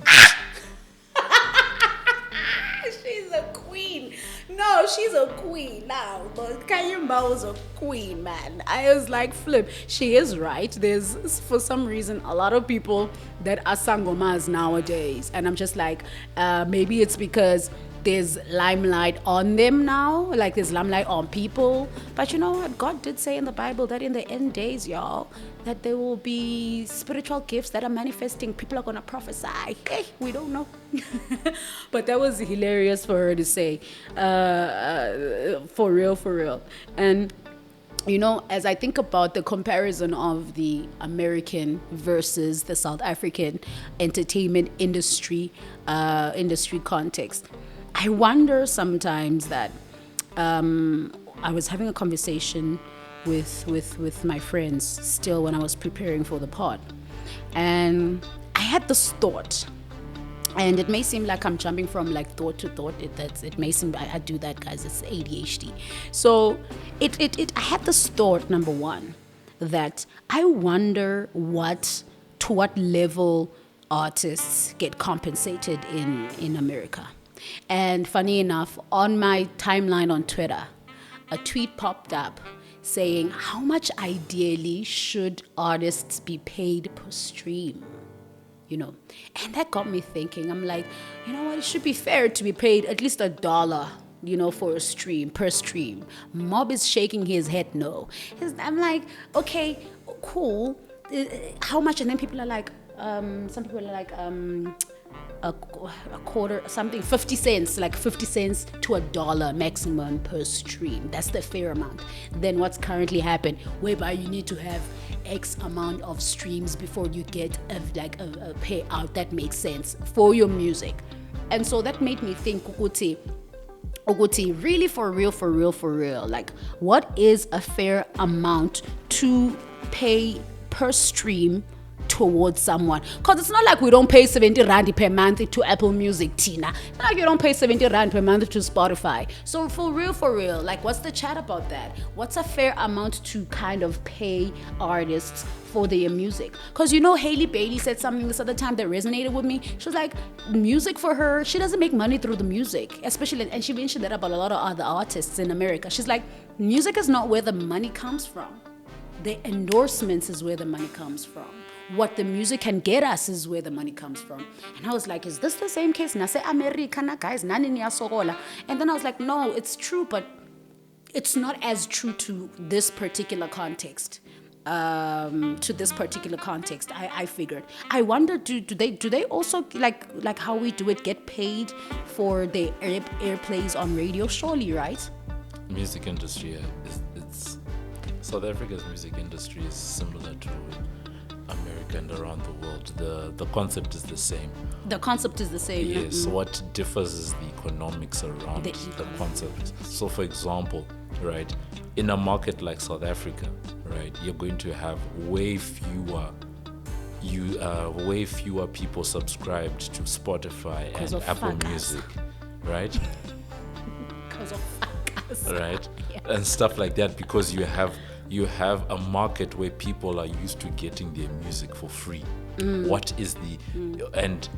She's a queen. No, she's a queen now. But Kanye was a queen, man. I was like, Flip, she is right. There's, for some reason, a lot of people that are sangomas nowadays. And I'm just like, maybe it's because there's limelight on them now, like there's limelight on people. But you know what? God did say in the Bible that in the end days, y'all, that there will be spiritual gifts that are manifesting. People are going to prophesy. Hey, we don't know. But that was hilarious for her to say, for real. And as I think about the comparison of the American versus the South African entertainment industry context, I wonder sometimes that I was having a conversation with my friends still when I was preparing for the pod, and I had this thought, and it may seem like I'm jumping from like thought to thought. It may seem I do that, guys. It's ADHD. So I had this thought, number one, that I wonder to what level artists get compensated in America. And funny enough, on my timeline on Twitter, a tweet popped up saying, how much ideally should artists be paid per stream? And that got me thinking. I'm like, you know what? It should be fair to be paid at least $1, for a stream, per stream. Mob is shaking his head no. I'm like, okay, cool. How much? And then people are like, some people are like, a quarter, something, 50 cents, like 50 cents to $1 maximum per stream. That's the fair amount. Then what's currently happened, whereby you need to have X amount of streams before you get a payout that makes sense for your music. And so that made me think, Ukuti, really for real, like what is a fair amount to pay per stream towards someone? Because it's not like we don't pay 70 rand per month to Apple Music, Tina. It's not like you don't pay 70 rand per month to Spotify. So for real, like what's the chat about that? What's a fair amount to kind of pay artists for their music? Because Hailey Bailey said something this other time that resonated with me. She was like, music for her, she doesn't make money through the music, especially, and she mentioned that about a lot of other artists in America. She's like, music is not where the money comes from. The endorsements is where the money comes from. What the music can get us is where the money comes from. And I was like, is this the same case? Nase Americana guys, nani niya sogola. And then I was like, no, it's true, but it's not as true to this particular context. I figured. I wonder, do they also like how we do it, get paid for the airplays on radio? Surely, right? Music industry, it's South Africa's music industry is similar to America and around the world. The concept is the same. The concept is the same. Yes. Mm-hmm. What differs is the economics around the concept. So, for example, right, in a market like South Africa, right, you're going to have way fewer people subscribed to Spotify and Apple Music, right? Because of fuckers. Right, yeah. And stuff like that, because you have a market where people are used to getting their music for free. What is and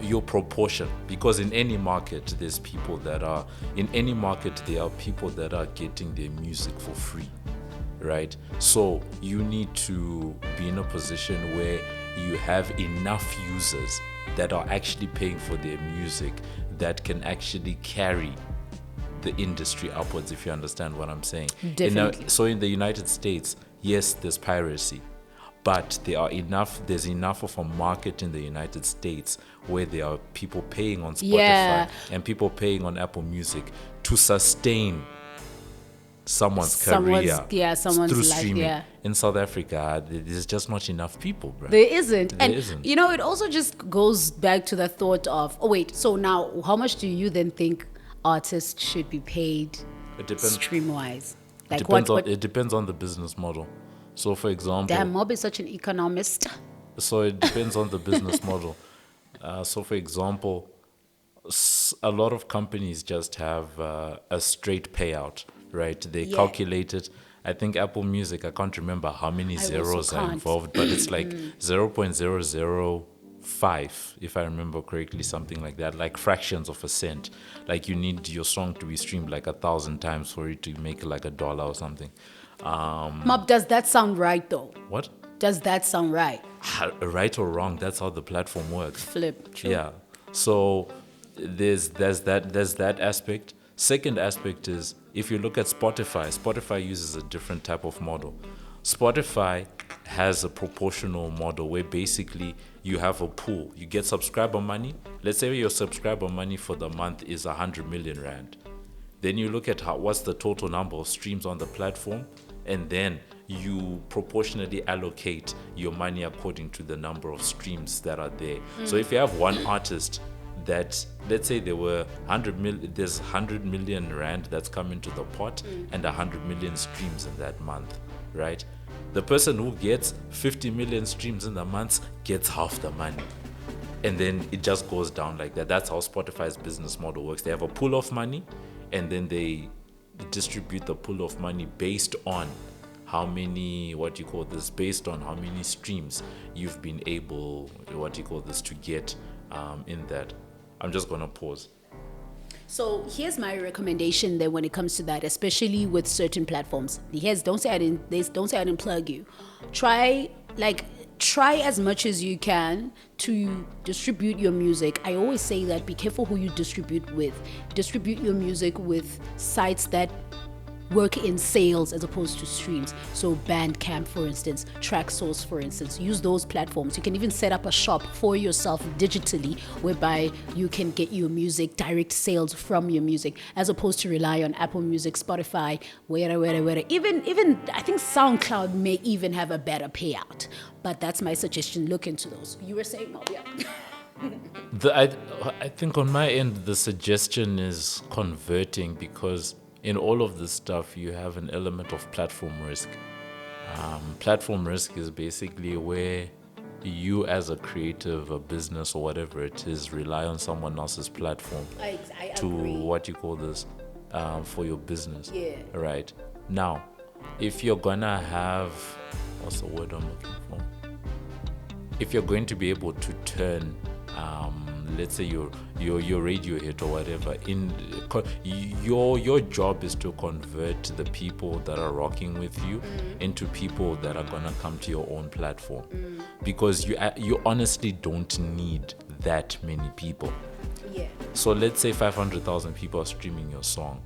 your proportion? Because in any market, there are people that are getting their music for free, right? So you need to be in a position where you have enough users that are actually paying for their music that can actually carry the industry upwards, if you understand what I'm saying. Definitely. So in the United States, yes, there's piracy, but there's enough of a market in the United States where there are people paying on Spotify and people paying on Apple Music to sustain someone's career someone's through life, streaming. yeah. In South Africa, there's just not enough people, bro. There isn't. There And, isn't. you know, it also just goes back to the thought of, oh, wait, so now how much do you then think artists should be paid It depends. stream-wise? Like It depends on the business model. So, for example, Damn, Mob is such an economist. so it depends on the business model. So, for example, a lot of companies just have a straight payout, right? They Yeah. calculate it. I think Apple Music, I can't remember how many also zeros are can't. involved, but it's like 0.005, if I remember correctly, something like that, like fractions of a cent. Like you need your song to be streamed like 1,000 times for it to make like $1 or something. Mob, does that sound right, though? What? Does that sound right? Right or wrong, that's how the platform works. Flip. True. Yeah. So there's that aspect. Second aspect is if you look at Spotify uses a different type of model. Spotify has a proportional model where basically you have a pool. You get subscriber money. Let's say your subscriber money for the month is 100 million rand. Then you look at what's the total number of streams on the platform, and then you proportionally allocate your money according to the number of streams that are there. So if you have one artist that, let's say there were there's 100 million rand that's come into the pot and 100 million streams in that month, right? The person who gets 50 million streams in the month gets half the money. And then it just goes down like that. That's how Spotify's business model works. They have a pool of money, and then they distribute the pool of money based on how many, based on how many streams you've been able, to get in that. I'm just going to pause. So here's my recommendation then when it comes to that, especially with certain platforms. Don't say I didn't plug you. Try as much as you can to distribute your music. I always say that be careful who you distribute with. Distribute your music with sites that work in sales as opposed to streams. So Bandcamp, for instance, TrackSource, for instance, use those platforms. You can even set up a shop for yourself digitally whereby you can get your music, direct sales from your music, as opposed to rely on Apple Music, Spotify, where. Even I think SoundCloud may even have a better payout. But that's my suggestion. Look into those. You were saying, oh, yeah. I think on my end, the suggestion is converting, because in all of this stuff, you have an element of platform risk. Platform risk is basically where you as a creative, a business or whatever it is, rely on someone else's platform I to agree. For your business. Yeah. Right. Now, if you're gonna have, what's the word I'm looking for? If you're going to be able to turn let's say your radio hit or whatever, your job is to convert the people that are rocking with you into people that are gonna come to your own platform, because you honestly don't need that many people. Yeah. So let's say 500,000 people are streaming your song,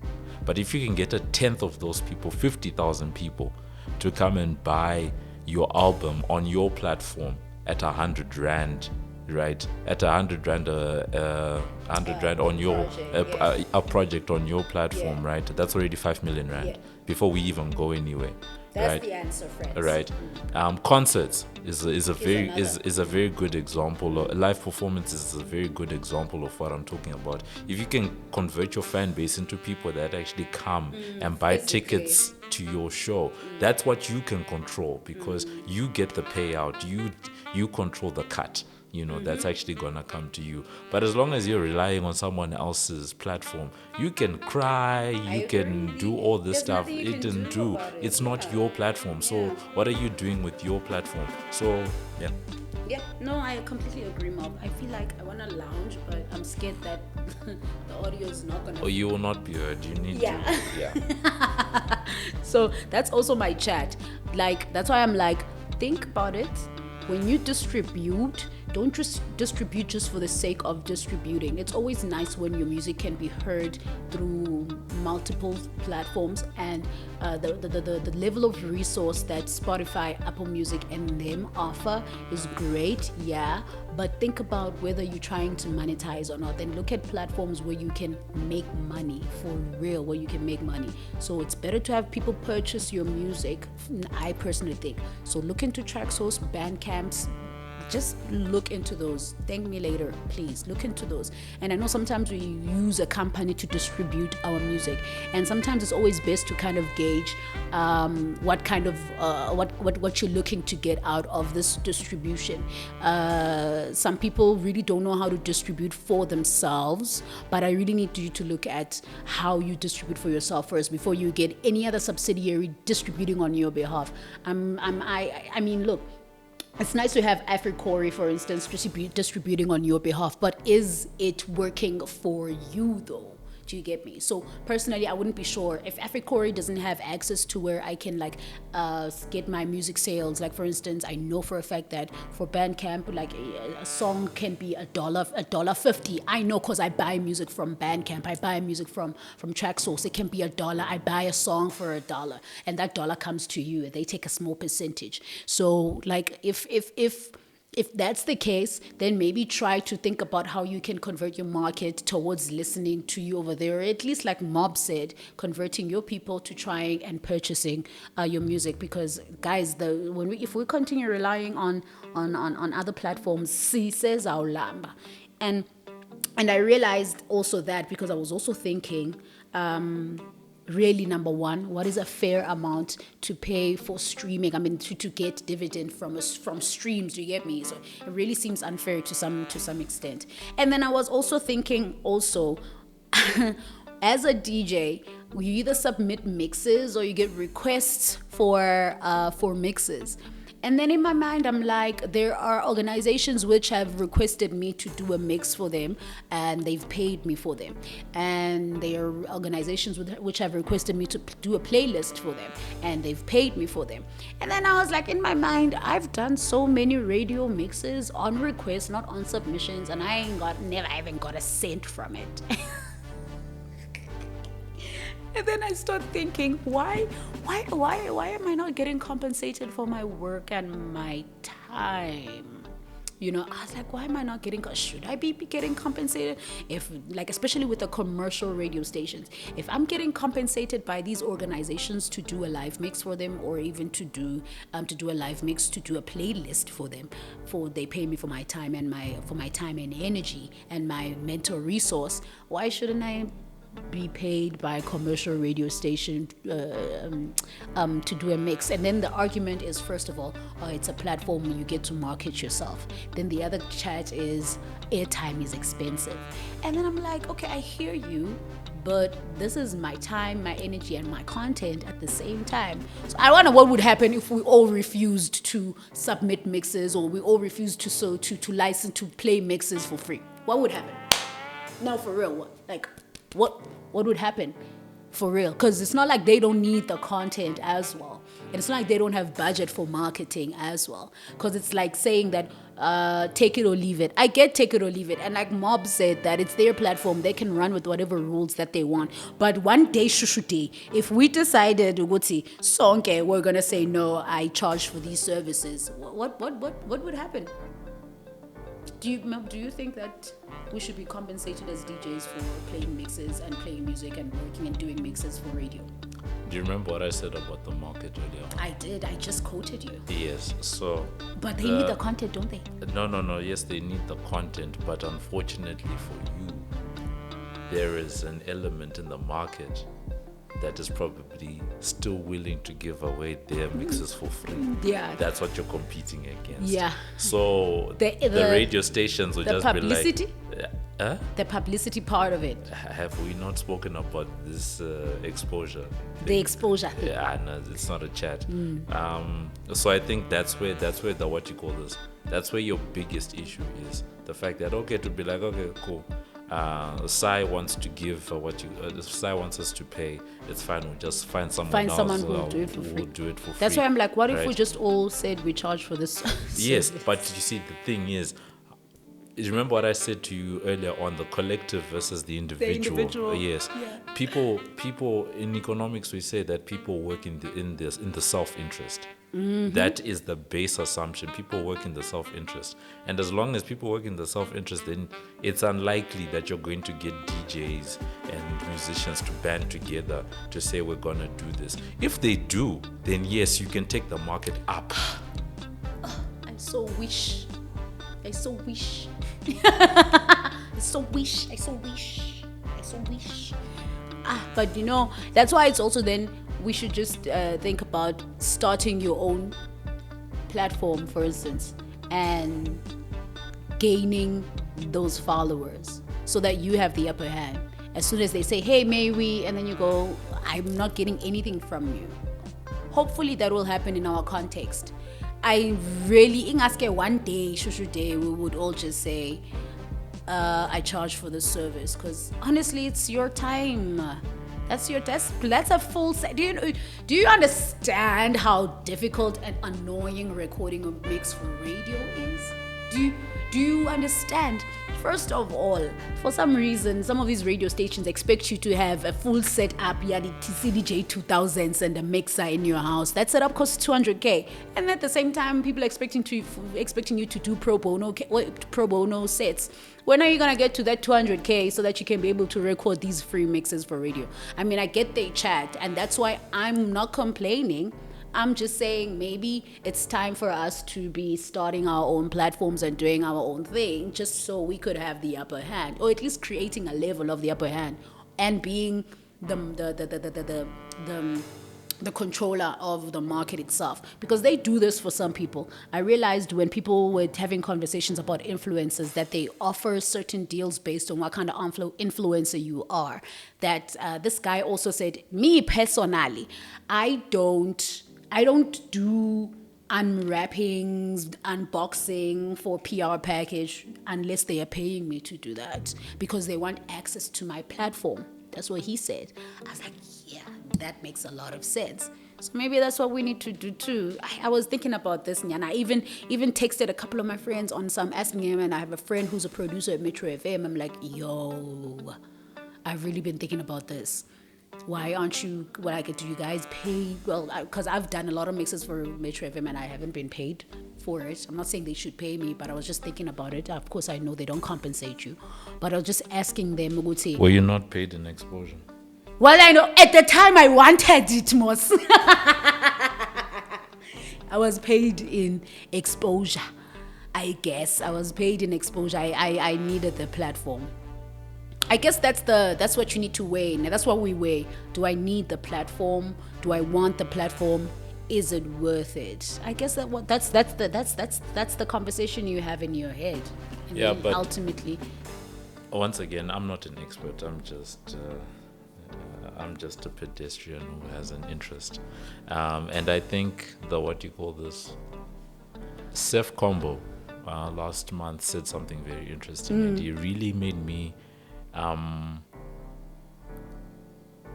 but if you can get a tenth of those people, 50,000 people, to come and buy your album on your platform at 100 rand, right? At 100 rand, 100 rand on your a project on your platform, right? That's already 5 million rand before we even go anywhere. That's right? the answer, friends. Right. Concerts is a very good example. Live performances is a very good example of what I'm talking about. If you can convert your fan base into people that actually come and buy tickets to your show, that's what you can control, because you get the payout. You control the cut. That's actually gonna come to you. But as long as you're relying on someone else's platform, you can cry, you can do all this stuff. It didn't do. It's not your platform. So what are you doing with your platform? So yeah. Yeah, no, I completely agree, Mob. I feel like I want to lounge, but I'm scared that the audio is not going to... Or you will not be heard. You need to... Yeah. So that's also my chat. That's why I'm like, think about it. When you distribute, don't just distribute just for the sake of distributing. It's always nice when your music can be heard through multiple platforms, and the level of resource that Spotify, Apple Music, and them offer is great, yeah. But think about whether you're trying to monetize or not. Then look at platforms where you can make money for real, where you can make money. So it's better to have people purchase your music, I personally think. So look into Traxsource, Bandcamps. Just look into those. Thank me later, please. Look into those. And I know sometimes we use a company to distribute our music, and sometimes it's always best to kind of gauge what kind of what you're looking to get out of this distribution. Some people really don't know how to distribute for themselves, but I really need you to look at how you distribute for yourself first before you get any other subsidiary distributing on your behalf. I mean, look. It's nice to have Africori, for instance, distributing on your behalf, but is it working for you though? Do you get me? So personally, I wouldn't be sure if Africori doesn't have access to where I can get my music sales. Like for instance, I know for a fact that for Bandcamp, like a song can be $1.50. I know because I buy music from Bandcamp. I buy music from Traxsource. It can be $1. I buy a song for $1, and that dollar comes to you. They take a small percentage. So like if that's the case, then maybe try to think about how you can convert your market towards listening to you over there, or at least like Mob said, converting your people to trying and purchasing your music. Because guys, if we continue relying on other platforms, says our lamba, and I realized also that because I was also thinking. Really, number one, what is a fair amount to pay for streaming? I mean, to get dividend from streams. Do you get me? So it really seems unfair to some extent. And then I was also thinking, as a DJ, you either submit mixes or you get requests for mixes. And then in my mind, I'm like, there are organizations which have requested me to do a mix for them, and they've paid me for them. And there are organizations which have requested me to do a playlist for them, and they've paid me for them. And then I was like, in my mind, I've done so many radio mixes on request, not on submissions, and I never even got a cent from it. And then I start thinking, why am I not getting compensated for my work and my time? You know, I was like, why am I not getting? Should I be getting compensated? If, like, especially with the commercial radio stations, if I'm getting compensated by these organizations to do a live mix for them, or even to do a live mix, to do a playlist for them, they pay me for my time and energy and my mental resource. Why shouldn't I be paid by a commercial radio station to do a mix? And then the argument is, first of all, it's a platform where you get to market yourself. Then the other chat is airtime is expensive. And then I'm like, okay, I hear you, but this is my time, my energy, and my content at the same time. So I wonder what would happen if we all refused to submit mixes, or we all refused to license, to play mixes for free. What would happen? No, for real, what would happen? For real, because it's not like they don't need the content as well, and it's not like they don't have budget for marketing as well, because it's like saying that take it or leave it. I get take it or leave it, and like Mob said, that it's their platform, they can run with whatever rules that they want. But one day, if we decided sonke, we're gonna say no, I charge for these services, what would happen? Do you think that we should be compensated as DJs for playing mixes and playing music and working and doing mixes for radio? Do you remember what I said about the market earlier on? I did. I just quoted you. Yes. So. But they need the content, don't they? No. Yes, they need the content, but unfortunately for you, there is an element in the market that is probably still willing to give away their mixes for free. Yeah. That's what you're competing against. Yeah. So the radio stations will just publicity? Be like... The publicity part of it. Have we not spoken about this exposure? The exposure thing. Yeah, no, it's not a chat. So I think that's where the, what you call this, that's where your biggest issue is. The fact that, okay, to be like, okay, cool. Sai wants to give Sai wants us to pay. It's fine. We'll just find someone else who will do it for free. That's why I'm like, what if we just all said we charge for this? Yes, but you see, the thing is, remember what I said to you earlier on the collective versus the individual. Yes. Yeah. People in economics, we say that people work in the self-interest. That is the base assumption. People work in the self-interest, and as long as people work in the self-interest, then it's unlikely that you're going to get DJs and musicians to band together to say we're gonna do this. If they do, then yes, you can take the market up. I so wish. I so wish. I so wish. But you know, that's why it's also then we should just think about starting your own platform, for instance, and gaining those followers so that you have the upper hand. As soon as they say, hey, may we, and then you go, I'm not getting anything from you. Hopefully that will happen in our context. I really, one day, shushu day, we would all just say, I charge for the service, because honestly, it's your time. That's a full set. Do you understand how difficult and annoying recording a mix for radio is? Do you understand? First of all, for some reason, some of these radio stations expect you to have a full setup, the CDJ 2000s and a mixer in your house. That setup costs 200K, and at the same time, people expecting you to do pro bono sets. When are you gonna get to that 200K so that you can be able to record these free mixes for radio? I mean, I get they chat, and that's why I'm not complaining. I'm just saying maybe it's time for us to be starting our own platforms and doing our own thing, just so we could have the upper hand, or at least creating a level of the upper hand and being the controller of the market itself, because they do this for some people. I realized when people were having conversations about influencers that they offer certain deals based on what kind of influencer you are. That this guy also said, me personally, I don't do unwrappings, unboxing for PR package unless they are paying me to do that, because they want access to my platform. That's what he said. I was like, yeah, that makes a lot of sense. So maybe that's what we need to do too. I was thinking about this, and I even texted a couple of my friends on some, asking him, and I have a friend who's a producer at Metro FM. I'm like, yo, I've really been thinking about this. Why aren't you, do you guys pay? Well, because I've done a lot of mixes for Metro FM and I haven't been paid for it. I'm not saying they should pay me, but I was just thinking about it. Of course, I know they don't compensate you, but I was just asking them. Were you not paid in exposure? Well, I know at the time I wanted it most. I was paid in exposure. I guess I was paid in exposure. I needed the platform. I guess that's what you need to weigh. Now that's what we weigh. Do I need the platform? Do I want the platform? Is it worth it? I guess that's the conversation you have in your head. And yeah, then but ultimately, once again, I'm not an expert. I'm just a pedestrian who has an interest. And I think Seth Combo last month said something very interesting, and he really made me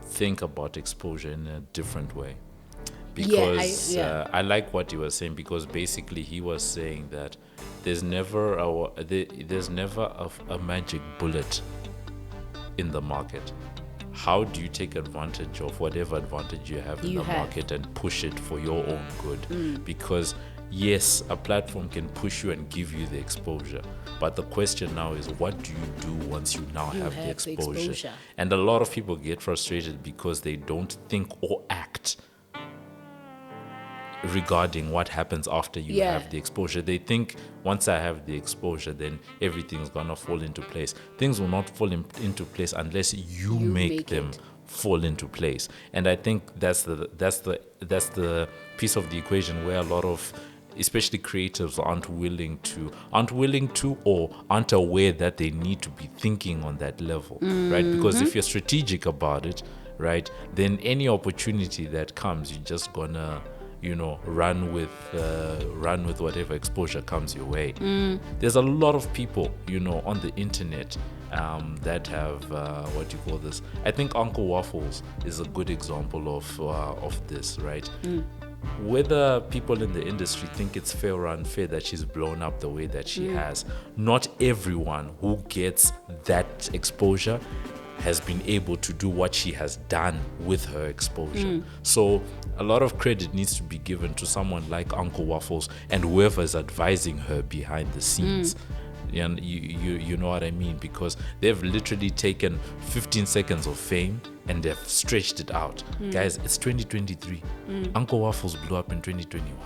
think about exposure in a different way, because I like what he was saying, because basically he was saying that there's never a magic bullet in the market. How do you take advantage of whatever advantage you have in the market and push it for your own good? Because yes, a platform can push you and give you the exposure, but the question now is, what do you do once you now have the exposure? And a lot of people get frustrated because they don't think or act regarding what happens after you have the exposure. They think, once I have the exposure, then everything's gonna fall into place. Things will not fall into place unless you make them fall into place. And I think that's the piece of the equation where a lot of, especially creatives, aren't willing to or aren't aware that they need to be thinking on that level, right? Because if you're strategic about it, right, then any opportunity that comes, you're just gonna run with whatever exposure comes your way. There's a lot of people on the internet that have I think Uncle Waffles is a good example of this, right? whether people in the industry think it's fair or unfair that she's blown up the way that she has, not everyone who gets that exposure has been able to do what she has done with her exposure. So a lot of credit needs to be given to someone like Uncle Waffles and whoever is advising her behind the scenes. And you know what I mean, because they've literally taken 15 seconds of fame and they've stretched it out. Guys, it's 2023. Uncle Waffles blew up in 2021.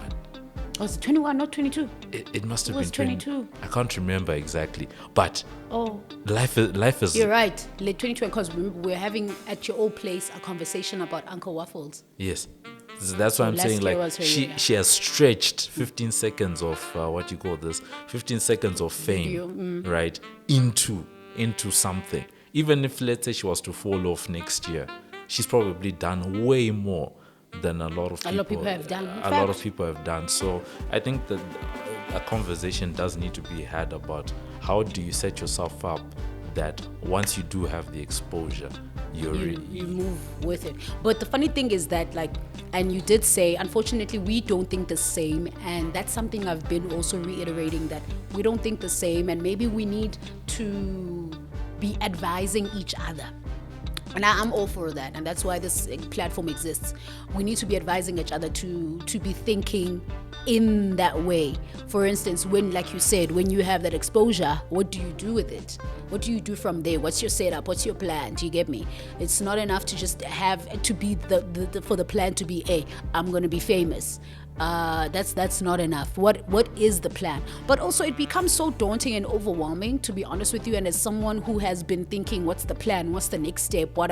Was it 21, not 22? It must have It was been 22. I can't remember exactly, but Oh, life is you're right. Late 2020, because we're having at your old place a conversation about Uncle Waffles. yes. So that's why I'm last saying, year like, was her year. she has stretched 15 seconds of 15 seconds of fame, right, into something. Even if, let's say, she was to fall off next year, she's probably done way more than a lot of people have done. A lot of people have done. So I think that a conversation does need to be had about how do you set yourself up that once you do have the exposure, you move with it. But the funny thing is that, like, and you did say, unfortunately, we don't think the same. And that's something I've been also reiterating, that we don't think the same. And maybe we need to be advising each other. And I'm all for that. And that's why this platform exists. We need to be advising each other to be thinking in that way. For instance, when, like you said, when you have that exposure, what do you do with it? What do you do from there? What's your setup? What's your plan? Do you get me? It's not enough to just have to be for the plan to be, I'm going to be famous. That's not enough. What is the plan? But also, it becomes so daunting and overwhelming, to be honest with you. And as someone who has been thinking, what's the plan? What's the next step? Wada,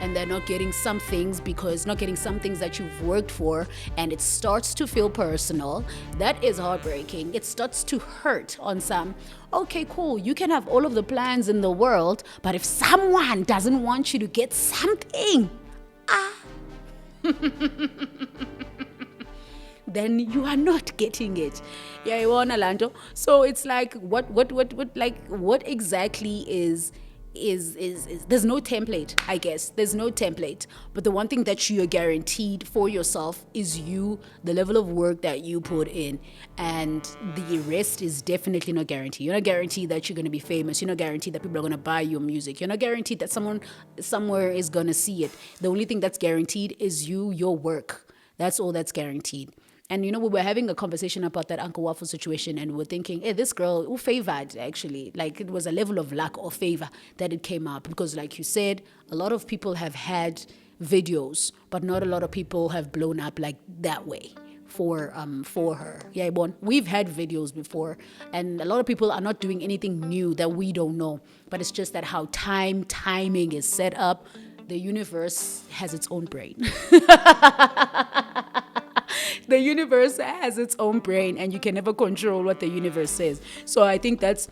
and they're not getting some things that you've worked for, and it starts to feel personal. That is heartbreaking. It starts to hurt on some. Okay, cool. You can have all of the plans in the world, but if someone doesn't want you to get something, then you are not getting it. Yeah, you want Orlando. So it's like, what exactly is there's no template, I guess. There's no template. But the one thing that you are guaranteed for yourself is the level of work that you put in. And the rest is definitely not guaranteed. You're not guaranteed that you're going to be famous. You're not guaranteed that people are going to buy your music. You're not guaranteed that someone somewhere is going to see it. The only thing that's guaranteed is your work. That's all that's guaranteed. And, we were having a conversation about that Uncle Waffle situation, and we're thinking, hey, this girl, who favored, actually. Like, it was a level of luck or favor that it came up. Because, like you said, a lot of people have had videos, but not a lot of people have blown up like that way for her. Yeah, we've had videos before, and a lot of people are not doing anything new that we don't know. But it's just that how timing is set up, the universe has its own brain. The universe has its own brain, and you can never control what the universe says. So I think that's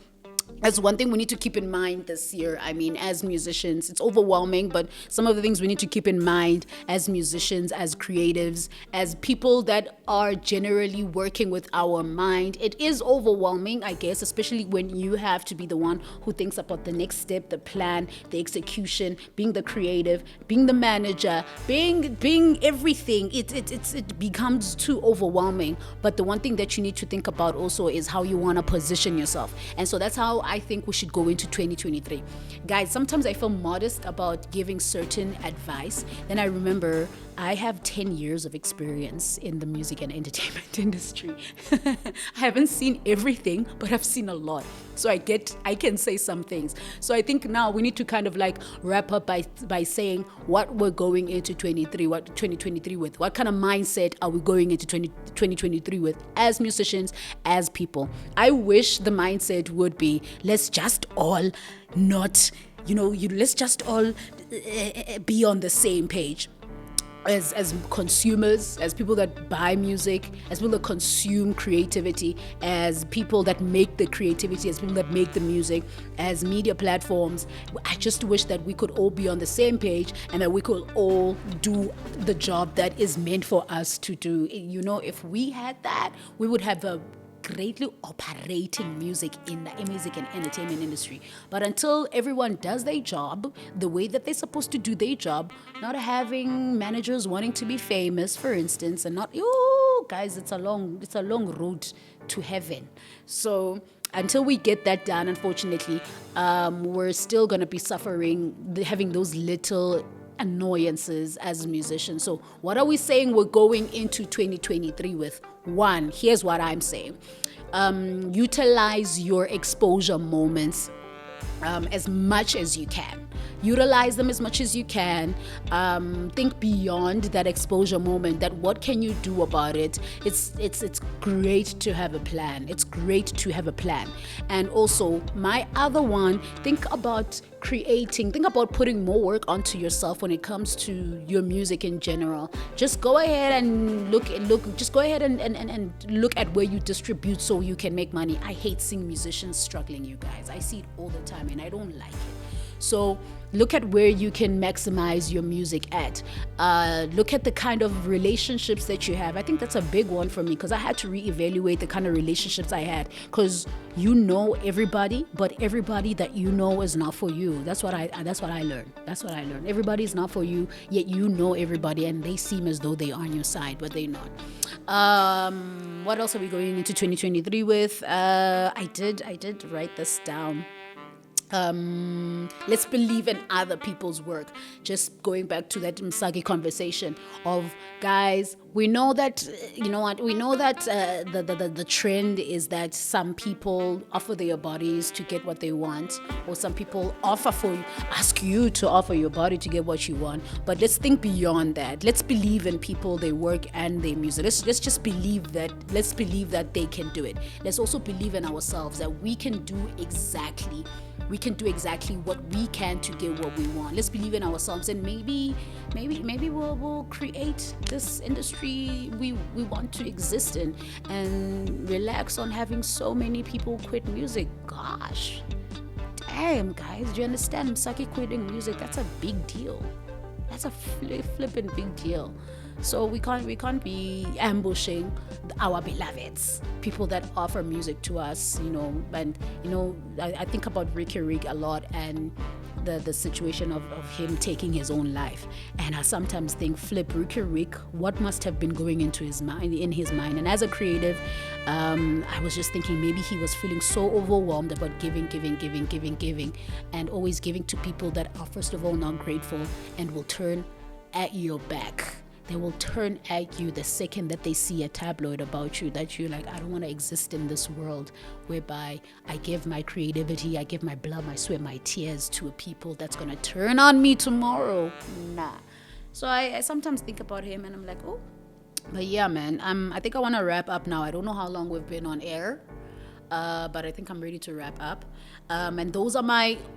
one thing we need to keep in mind this year. I mean, as musicians, it's overwhelming, but some of the things we need to keep in mind as musicians, as creatives, as people that are generally working with our mind, it is overwhelming, I guess, especially when you have to be the one who thinks about the next step, the plan, the execution, being the creative, being the manager, being everything. It becomes too overwhelming. But the one thing that you need to think about also is how you want to position yourself. And so that's how I think we should go into 2023. Guys, sometimes I feel modest about giving certain advice. Then I remember I have 10 years of experience in the music and entertainment industry. I haven't seen everything, but I've seen a lot. So I can say some things. So I think now we need to kind of like wrap up by saying what we're going into 2023 with. What kind of mindset are we going into 2023 with as musicians, as people? I wish the mindset would be, let's just all not, let's just all be on the same page. As consumers, as people that buy music, as people that consume creativity, as people that make the creativity, as people that make the music, as media platforms, I just wish that we could all be on the same page and that we could all do the job that is meant for us to do. If we had that, we would have a greatly operating music in the music and entertainment industry. But until everyone does their job the way that they're supposed to do their job, not having managers wanting to be famous, for instance, and not, guys, it's a long road to heaven. So until we get that done, unfortunately, we're still going to be suffering, having those little annoyances as musicians. So what are we saying we're going into 2023 with? One, here's what I'm saying. Utilize your exposure moments as much as you can. Utilize them as much as you can. Think beyond that exposure moment, that what can you do about it? It's great to have a plan. It's great to have a plan. And also, my other one, think about putting more work onto yourself when it comes to your music in general. Just go ahead and look and look at where you distribute so you can make money. I hate seeing musicians struggling, you guys. I see it all the time and I don't like it. So look at where you can maximize your music at. Look at the kind of relationships that you have. I think that's a big one for me, because I had to reevaluate the kind of relationships I had, because you know everybody, but everybody that you know is not for you. That's what I learned. Everybody is not for you, yet you know everybody and they seem as though they are on your side, but they're not. What else are we going into 2023 with? I did write this down. Let's believe in other people's work. Just going back to that Msaki conversation of, guys, we know that the trend is that some people offer their bodies to get what they want, or some people ask you to offer your body to get what you want. But let's think beyond that. Let's believe in people, their work and their music. Let's just believe that. Let's believe that they can do it. Let's also believe in ourselves that we can do exactly what we can to get what we want. Let's believe in ourselves, and maybe we'll create this industry we want to exist in, and relax on having so many people quit music. Gosh, damn, guys, do you understand? Msaki quitting music, that's a big deal. That's a flipping big deal. So we can't be ambushing our beloveds, people that offer music to us, and I think about Ricky Rick a lot, and the situation of him taking his own life. And I sometimes think, flip, Ricky Rick, what must have been going into his mind, And as a creative, I was just thinking, maybe he was feeling so overwhelmed about giving, and always giving to people that are, first of all, not grateful and will turn at your back. They will turn at you the second that they see a tabloid about you, that you're like, I don't want to exist in this world whereby I give my creativity, I give my blood, my sweat, my tears to a people that's going to turn on me tomorrow. Nah. So I sometimes think about him and I'm like, oh. But yeah, man, I think I want to wrap up now. I don't know how long we've been on air. But I think I'm ready to wrap up. And those are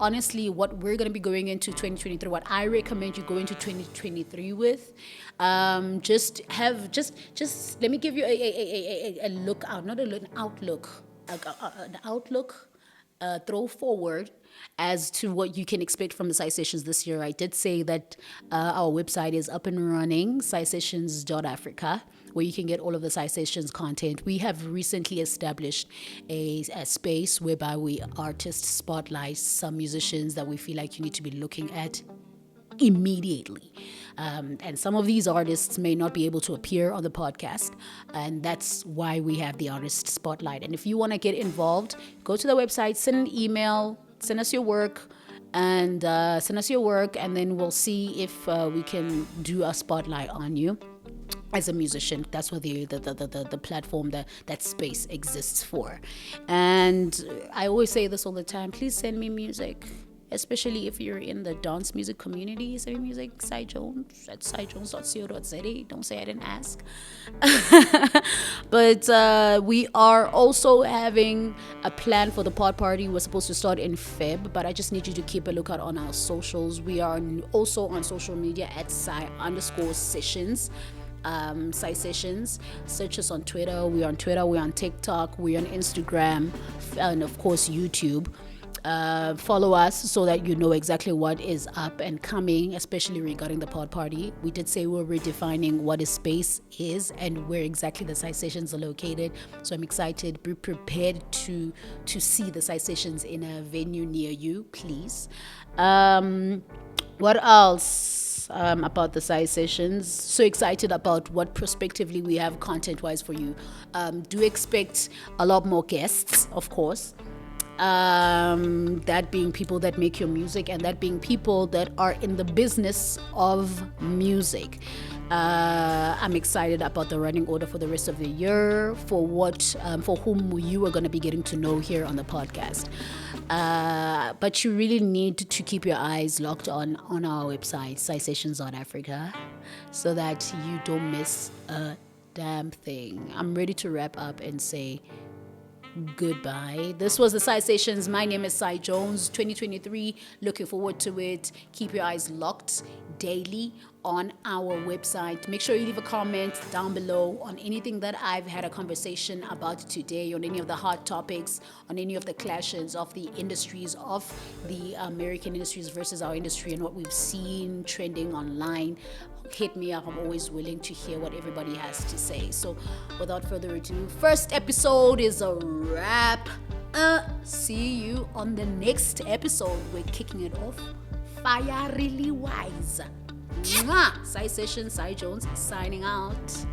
honestly, what we're going to be going into 2023, what I recommend you go into 2023 with. Just let me give you a look out, not an outlook, an outlook, throw forward as to what you can expect from the Sci Sessions this year. I did say that our website is up and running, scisessions.africa, where you can get all of the Sci Sessions content. We have recently established a space whereby we artists spotlight some musicians that we feel like you need to be looking at immediately. And some of these artists may not be able to appear on the podcast, and that's why we have the artist spotlight. And if you want to get involved, go to the website, send an email, send us your work, and then we'll see if we can do a spotlight on you as a musician. That's what the platform, that space exists for. And I always say this all the time, please send me music, especially if you're in the dance music community. Send me music, Cy Jones at cyjones.co.za. Don't say I didn't ask. But we are also having a plan for the pod party. We're supposed to start in Feb, but I just need you to keep a lookout on our socials. We are also on social media at Sci_sessions. Sci Sessions. Search us on Twitter. We're on TikTok. We're on Instagram, and of course YouTube. follow us so that you know exactly what is up and coming, especially regarding the pod party. We did say we're redefining what a space is and where exactly the side sessions are located. So I'm excited. Be prepared to see the side sessions in a venue near you, please. What else about the side sessions? So excited about what prospectively we have content-wise for you. Do expect a lot more guests, of course. That being people that make your music, and that being people that are in the business of music. I'm excited about the running order for the rest of the year, for whom you are going to be getting to know here on the podcast. But you really need to keep your eyes locked on our website, Side Sessions on Africa, so that you don't miss a damn thing. I'm ready to wrap up and say goodbye. This was the Side Sessions. My name is Sai Jones. 2023. Looking forward to it. Keep your eyes locked daily on our website. Make sure you leave a comment down below on anything that I've had a conversation about today, on any of the hot topics, on any of the clashes of the industries, of the American industries versus our industry, and what we've seen trending online. Hit me up. I'm always willing to hear what everybody has to say. So without further ado, first episode is a wrap. See you on the next episode. We're kicking it off fierily wise. Side Session, Sai Jones signing out.